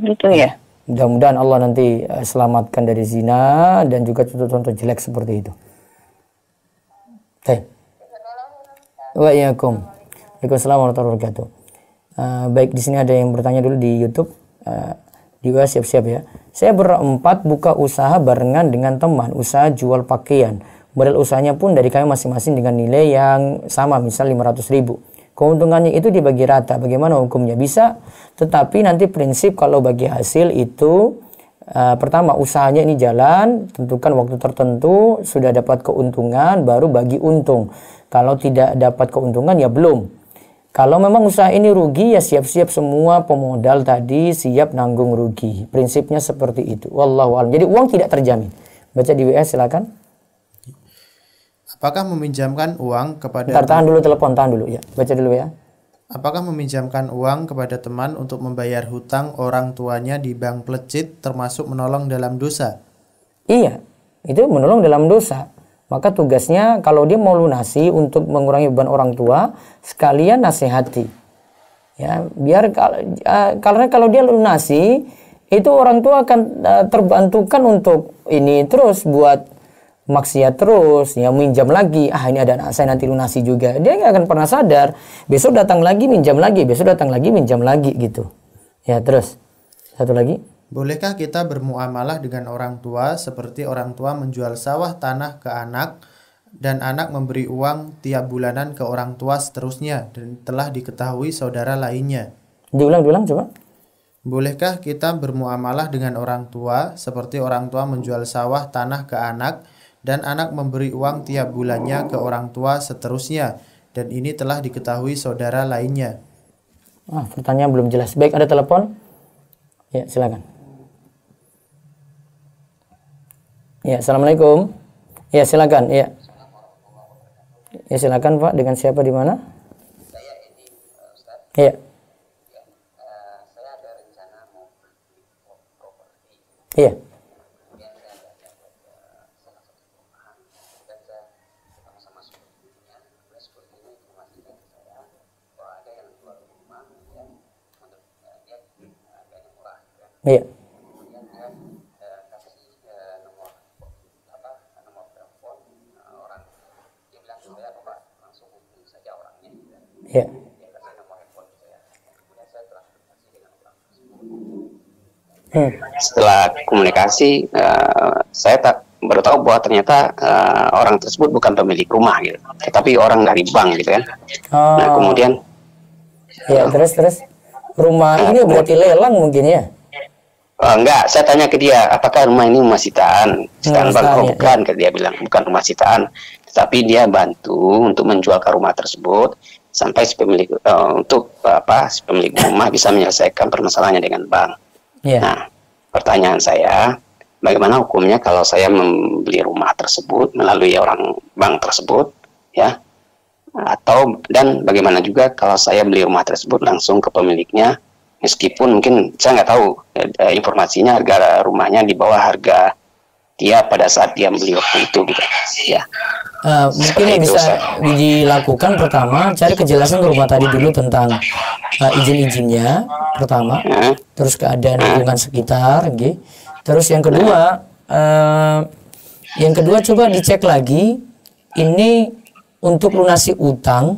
Gitu ya. Mudah-mudahan Allah nanti selamatkan dari zina dan juga contoh-contoh jelek seperti itu. Waalaikumsalam warahmatullahi wabarakatuh. Baik, di sini ada yang bertanya dulu di YouTube. Di WA siap-siap ya. Saya berempat buka usaha barengan dengan teman, usaha jual pakaian. Modal usahanya pun dari kami masing-masing dengan nilai yang sama, misal 500.000. Keuntungannya itu dibagi rata. Bagaimana hukumnya? Bisa, tetapi nanti prinsip kalau bagi hasil itu pertama usahanya ini jalan, tentukan waktu tertentu, sudah dapat keuntungan baru bagi untung. Kalau tidak dapat keuntungan ya belum. Kalau memang usaha ini rugi ya siap-siap semua pemodal tadi siap nanggung rugi. Prinsipnya seperti itu. Wallahu a'lam. Jadi uang tidak terjamin. Baca di WA silakan. Apakah meminjamkan uang kepada... Tahan dulu telepon, tahan dulu ya. Baca dulu ya. Apakah meminjamkan uang kepada teman untuk membayar hutang orang tuanya di bank plecit termasuk menolong dalam dosa? Iya, itu menolong dalam dosa. Maka tugasnya kalau dia mau lunasi untuk mengurangi beban orang tua, sekalian nasihati. Ya, biar karena kalau dia lunasi, itu orang tua akan terbantukan untuk ini terus buat maksiat terus, ya minjam lagi, ini ada anak saya nanti lunasi juga. Dia nggak akan pernah sadar, besok datang lagi minjam lagi, besok datang lagi minjam lagi gitu. Ya terus, satu lagi. Bolehkah kita bermuamalah dengan orang tua seperti orang tua menjual sawah tanah ke anak dan anak memberi uang tiap bulanan ke orang tua seterusnya dan telah diketahui saudara lainnya? Diulang coba. Bolehkah kita bermuamalah dengan orang tua seperti orang tua menjual sawah tanah ke anak dan anak memberi uang tiap bulannya ke orang tua seterusnya dan ini telah diketahui saudara lainnya? Pertanyaan belum jelas. Baik, ada telepon? Ya, silakan. Ya, assalamualaikum. Ya, silakan. Ya, ya silakan Pak. Dengan siapa di mana? Saya Edi, Ustaz. Ya. Saya ada rencana mau beli properti. Iya. Iya. Kemudian dia kasih nomor telepon orang. Dia bilang saya Pak langsung hubungi saja orangnya. Iya. Dia kasih nomor handphone saya. Kemudian saya telah komunikasi dengan orang tersebut. Setelah komunikasi, saya baru tahu bahwa ternyata orang tersebut bukan pemilik rumah gitu, tetapi orang dari bank gitu kan. Nah kemudian. Ya terus rumah ini berarti lelang mungkin ya? Enggak, saya tanya ke dia, apakah rumah ini rumah sitaan? Sitaan bang, bukan, dia bilang bukan rumah sitaan, tetapi dia bantu untuk menjual ke rumah tersebut sampai si pemilik si pemilik rumah bisa menyelesaikan permasalahannya dengan bank. Yeah. Nah, pertanyaan saya, bagaimana hukumnya kalau saya membeli rumah tersebut melalui orang bank tersebut, ya? Dan bagaimana juga kalau saya beli rumah tersebut langsung ke pemiliknya? Meskipun mungkin saya nggak tahu informasinya harga rumahnya di bawah harga dia pada saat dia beli waktu itu gitu ya. Mungkin yang bisa dilakukan pertama cari kejelasan rumah tadi dulu tentang izin-izinnya pertama, terus keadaan lingkungan sekitar, gitu. Terus yang kedua coba dicek lagi ini untuk lunasi utang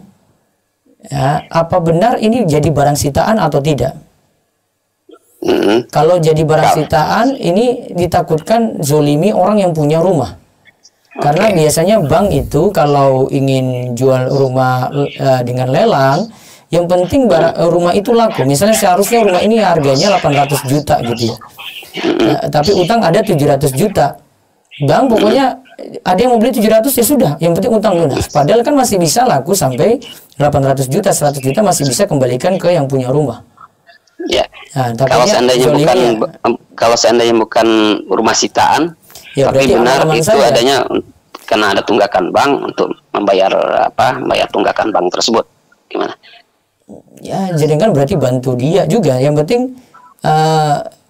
ya, apa benar ini jadi barang sitaan atau tidak? Kalau jadi barang sitaan, ini ditakutkan zolimi orang yang punya rumah. Karena biasanya bank itu kalau ingin jual rumah dengan lelang, yang penting rumah itu laku. Misalnya seharusnya rumah ini harganya 800 juta gitu ya. Tapi utang ada 700 juta. Bank pokoknya ada yang mau beli 700 ya sudah, yang penting utang lunas. Padahal kan masih bisa laku sampai 800 juta, 100 juta masih bisa kembalikan ke yang punya rumah. Ya. Nah, kalau seandainya bukan rumah sitaan, ya, tapi benar itu adanya karena ada tunggakan bank untuk membayar tunggakan bank tersebut, gimana? Ya, jadi kan berarti bantu dia juga. Yang penting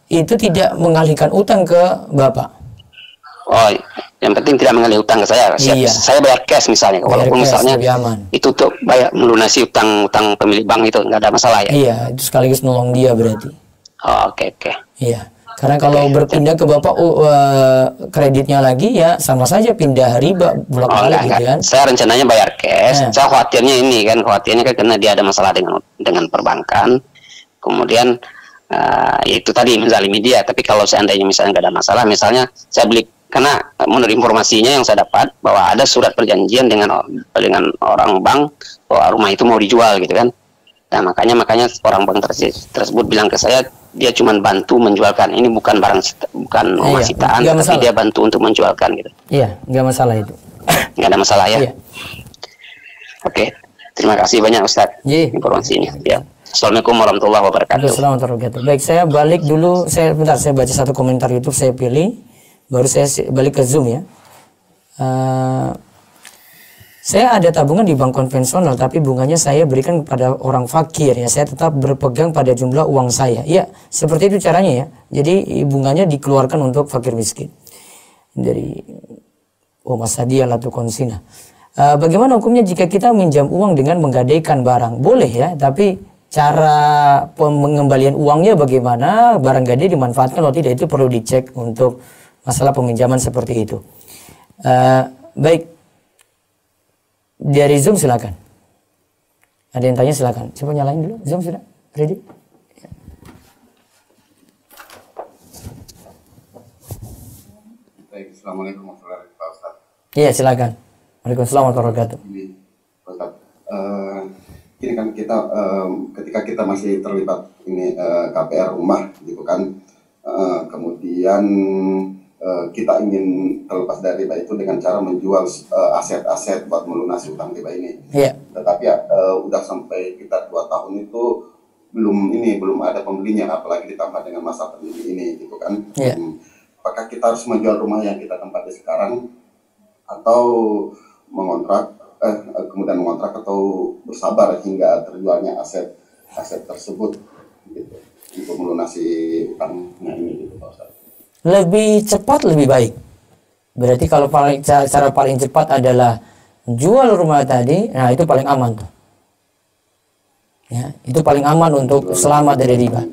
itu tidak mengalihkan utang ke Bapak. Oh, yang penting tidak mengalih utang ke saya. Iya. Saya bayar cash misalnya, walaupun misalnya itu untuk bayar melunasi utang pemilik bank itu nggak ada masalah ya. Iya, itu sekaligus nolong dia berarti. Oh, oke. Iya, karena kalau berpindah ke Bapak kreditnya lagi ya sama saja pindah riba bolak-balik gitu kan. Saya rencananya bayar cash. Saya khawatirnya kan karena dia ada masalah dengan perbankan. Kemudian itu tadi menzalimi dia. Tapi kalau seandainya misalnya nggak ada masalah, misalnya saya beli, karena menurut informasinya yang saya dapat bahwa ada surat perjanjian dengan orang bank bahwa rumah itu mau dijual gitu kan. Nah makanya orang bank tersebut bilang ke saya, dia cuma bantu menjualkan, ini bukan rumah sitaan, tapi dia bantu untuk menjualkan gitu. Iya, nggak masalah itu. Nggak ada masalah ya. Iya. Oke, terima kasih banyak Ustadz informasinya. Ya. Assalamualaikum warahmatullahi wabarakatuh. Assalamualaikum. Baik, saya balik dulu. Saya baca satu komentar YouTube, saya pilih, baru saya balik ke Zoom ya. Saya ada tabungan di bank konvensional, tapi bunganya saya berikan kepada orang fakir ya. Saya tetap berpegang pada jumlah uang saya. Ya, seperti itu caranya ya. Jadi bunganya dikeluarkan untuk fakir miskin. Dari Mas Hadiah Latu Konsina. Bagaimana hukumnya jika kita minjam uang dengan menggadaikan barang? Boleh ya, tapi cara pengembalian uangnya bagaimana, barang gade dimanfaatkan atau tidak, itu perlu dicek untuk masalah peminjaman seperti itu. Baik, dari Zoom silakan. Ada yang tanya silakan. Coba nyalain dulu. Zoom sudah ready? Baik, Assalamualaikum warahmatullahi wabarakatuh. Iya, silakan. Waalaikumsalam warahmatullahi wabarakatuh. Ini kan kita ketika kita masih terlibat ini KPR rumah gitu kan, kemudian kita ingin terlepas dari riba itu dengan cara menjual aset-aset buat melunasi utang riba ini. Yeah. Tetapi udah sampai kita 2 tahun itu belum ada pembelinya, apalagi ditambah dengan masa pandemi ini gitu kan. Yeah. Apakah kita harus menjual rumah yang kita tempati sekarang atau kemudian mengontrak atau bersabar hingga terjualnya aset tersebut gitu, untuk melunasi utangnya ini gitu Pak Ustaz? Lebih cepat lebih baik. Berarti kalau cara paling cepat adalah jual rumah tadi, nah itu paling aman tuh. Ya, itu paling aman untuk selamat dari riba.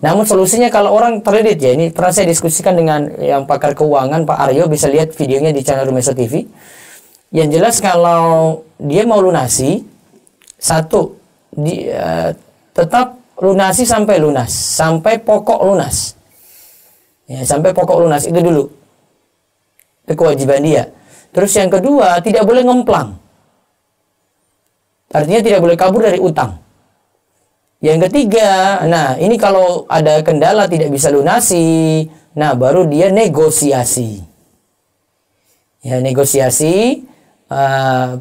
Namun solusinya kalau orang terlilit ya, ini pernah saya diskusikan dengan yang pakar keuangan Pak Aryo, bisa lihat videonya di channel Rumesa TV. Yang jelas kalau dia mau lunasi, satu, tetap lunasi sampai lunas, sampai pokok lunas. Ya, sampai pokok lunas itu dulu. Itu kewajiban dia. Terus yang kedua, tidak boleh ngemplang. Artinya tidak boleh kabur dari utang. Yang ketiga, nah ini kalau ada kendala tidak bisa lunasi, nah baru dia negosiasi. Ya, negosiasi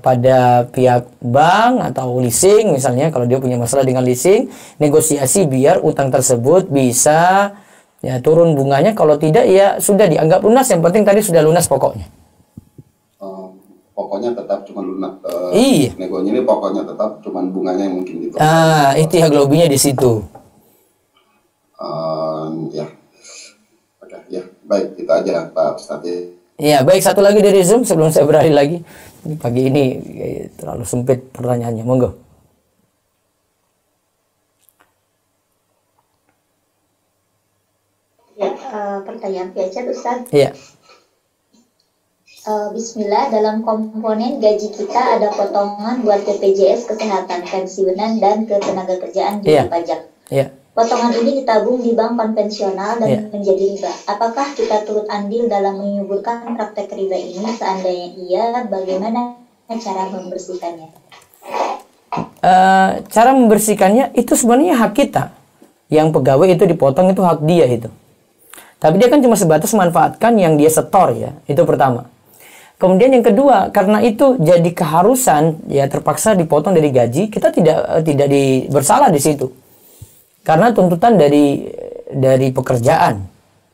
pada pihak bank atau leasing misalnya, kalau dia punya masalah dengan leasing, negosiasi biar utang tersebut bisa ya turun bunganya, kalau tidak ya sudah dianggap lunas, yang penting tadi sudah lunas pokoknya. Pokoknya tetap cuma lunas. Iya. Negonya ini pokoknya tetap cuma bunganya yang mungkin gitu. Itu ya lobbynya di situ. Ya. Oke, ya. Baik, itu aja Pak Ustadz. Ya, baik, satu lagi dari Zoom sebelum saya beralih lagi. Pagi ini terlalu sempit pertanyaannya, monggo. Ya, pertanyaan via chat Ustaz. Iya. Bismillah, dalam komponen gaji kita ada potongan buat BPJS Kesehatan, pensiunan, dan ketenagakerjaan di pajak. Iya. Potongan ini ditabung di bank konvensional dan menjadi riba. Apakah kita turut andil dalam menyuburkan praktek riba ini? Seandainya iya, bagaimana cara membersihkannya? Cara membersihkannya itu sebenarnya hak kita. Yang pegawai itu dipotong itu hak dia itu. Tapi dia kan cuma sebatas memanfaatkan yang dia setor ya. Itu pertama. Kemudian yang kedua, karena itu jadi keharusan ya, terpaksa dipotong dari gaji, kita tidak bersalah di situ. Karena tuntutan dari pekerjaan,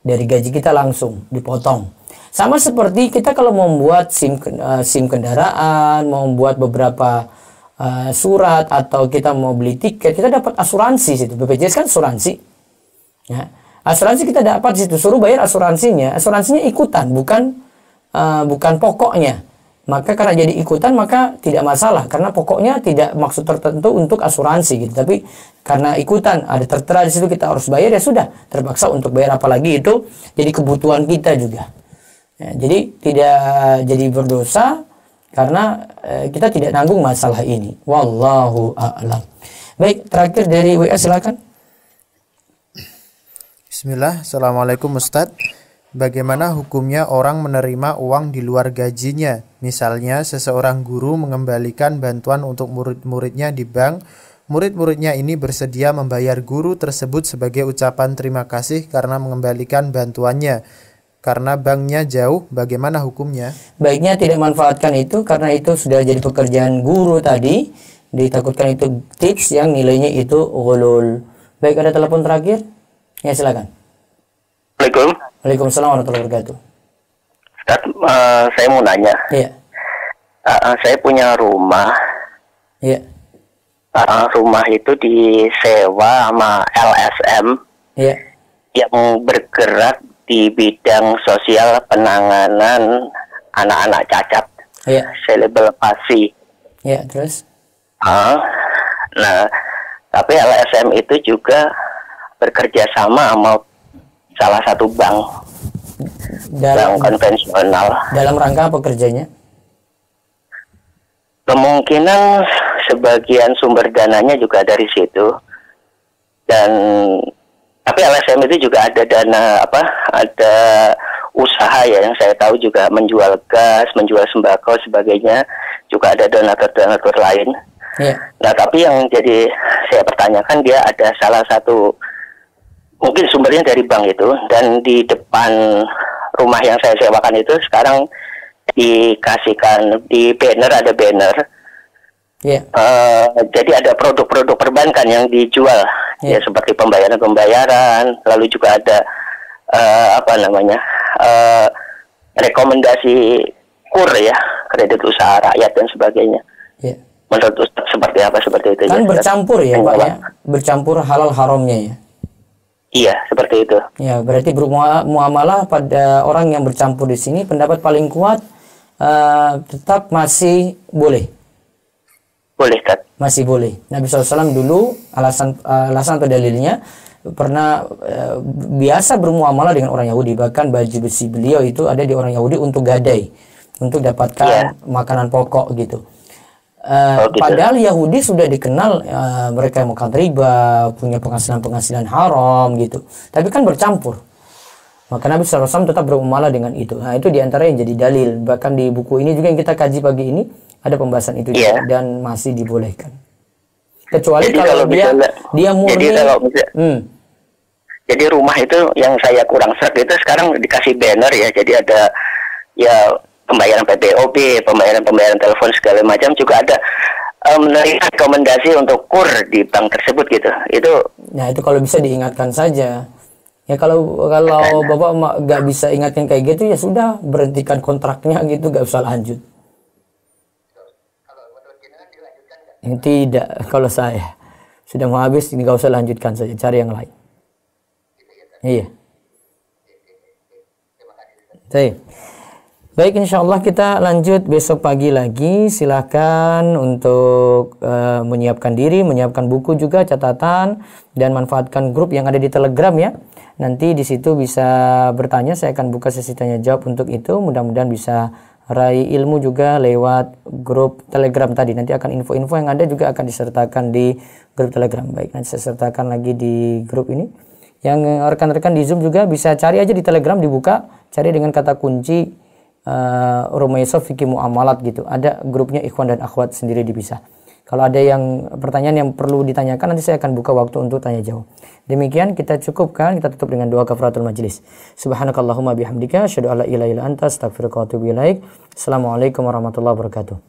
dari gaji kita langsung dipotong. Sama seperti kita kalau membuat SIM kendaraan, mau membuat beberapa surat, atau kita mau beli tiket, kita dapat asuransi situ. BPJS kan asuransi. Ya. Asuransi kita dapat di situ, suruh bayar asuransinya. Asuransinya ikutan, bukan pokoknya. Maka karena jadi ikutan maka tidak masalah, karena pokoknya tidak maksud tertentu untuk asuransi gitu. Tapi karena ikutan ada tertera di situ kita harus bayar, ya sudah terpaksa untuk bayar, apalagi itu jadi kebutuhan kita juga. Ya, jadi tidak jadi berdosa karena kita tidak nanggung masalah ini. Wallahu a'lam. Baik, terakhir dari WA silakan. Bismillah, Assalamualaikum Ustadz. Bagaimana hukumnya orang menerima uang di luar gajinya? Misalnya seseorang guru mengembalikan bantuan untuk murid-muridnya di bank. Murid-muridnya ini bersedia membayar guru tersebut sebagai ucapan terima kasih karena mengembalikan bantuannya. Karena banknya jauh, bagaimana hukumnya? Baiknya tidak manfaatkan itu karena itu sudah jadi pekerjaan guru tadi. Ditakutkan itu tips yang nilainya itu ghulul. Baik, ada telepon terakhir? Ya, silakan. Assalamualaikum. Waalaikumsalam warahmatullahi wabarakatuh. Ustaz, saya mau nanya. Iya. Saya punya rumah. Iya. Rumah itu disewa sama LSM. Iya. Yang bergerak di bidang sosial penanganan anak-anak cacat. Iya. Cerebral palsy. Iya, terus? Nah, tapi LSM itu juga bekerja sama salah satu bank konvensional. Dalam rangka apa kerjanya? Kemungkinan sebagian sumber dananya juga dari situ. Dan tapi LSM itu juga ada dana ada usaha ya, yang saya tahu juga menjual gas, menjual sembako sebagainya, juga ada donatur-donatur lain. Yeah. Nah, tapi yang jadi saya pertanyakan, dia ada salah satu mungkin sumbernya dari bank itu, dan di depan rumah yang saya sewakan itu sekarang dikasihkan di banner, ada banner. Yeah. Jadi ada produk-produk perbankan yang dijual, ya seperti pembayaran, lalu juga ada rekomendasi KUR ya, kredit usaha rakyat dan sebagainya. Yeah. Menurut Ustaz seperti apa seperti itu? Kan ya, bercampur ya Pak ya, bercampur halal haramnya ya. Iya, seperti itu. Ya, berarti bermuamalah pada orang yang bercampur di sini, pendapat paling kuat tetap masih boleh. Boleh, Tat. Masih boleh. Nabi SAW dulu alasan atau dalilnya pernah biasa bermuamalah dengan orang Yahudi, bahkan baju besi beliau itu ada di orang Yahudi untuk gadai, untuk dapatkan makanan pokok gitu. Gitu. Padahal Yahudi sudah dikenal mereka yang makan riba, punya penghasilan haram gitu. Tapi kan bercampur. Maka Nabi SAW tetap bermuamalah dengan itu. Nah, itu diantara yang jadi dalil. Bahkan di buku ini juga yang kita kaji pagi ini ada pembahasan itu juga, dan masih dibolehkan. Kecuali jadi kalau dia murni. Jadi rumah itu yang saya kurang seret itu sekarang dikasih banner ya. Jadi ada ya pembayaran PPOB, pembayaran telepon segala macam, juga ada menerima rekomendasi untuk KUR di bank tersebut gitu. Nah, itu kalau bisa diingatkan saja. Ya kalau Bapak nggak bisa ingatkan kayak gitu, ya sudah, berhentikan kontraknya gitu, nggak usah lanjut. Tidak, kalau saya sudah mau habis, nggak usah lanjutkan saja, cari yang lain. Iya. Baik, insya Allah kita lanjut besok pagi lagi. Silakan untuk menyiapkan diri, menyiapkan buku juga, catatan, dan manfaatkan grup yang ada di Telegram ya. Nanti di situ bisa bertanya, saya akan buka sesi tanya jawab untuk itu. Mudah-mudahan bisa raih ilmu juga lewat grup Telegram tadi. Nanti akan info-info yang ada juga akan disertakan di grup Telegram. Baik, nanti saya sertakan lagi di grup ini. Yang rekan-rekan di Zoom juga bisa cari aja di Telegram, dibuka, cari dengan kata kunci Rumah Yusuf Fikih Muamalat gitu. Ada grupnya ikhwan dan akhwat sendiri dipisah. Kalau ada yang pertanyaan yang perlu ditanyakan, nanti saya akan buka waktu untuk tanya jawab. Demikian kita cukupkan, kita tutup dengan doa kafaratul majlis. Subhanakallahumma bihamdika asyhadu alla ilaha illa anta astaghfiruka wa atubu ilaik. Assalamualaikum warahmatullahi wabarakatuh.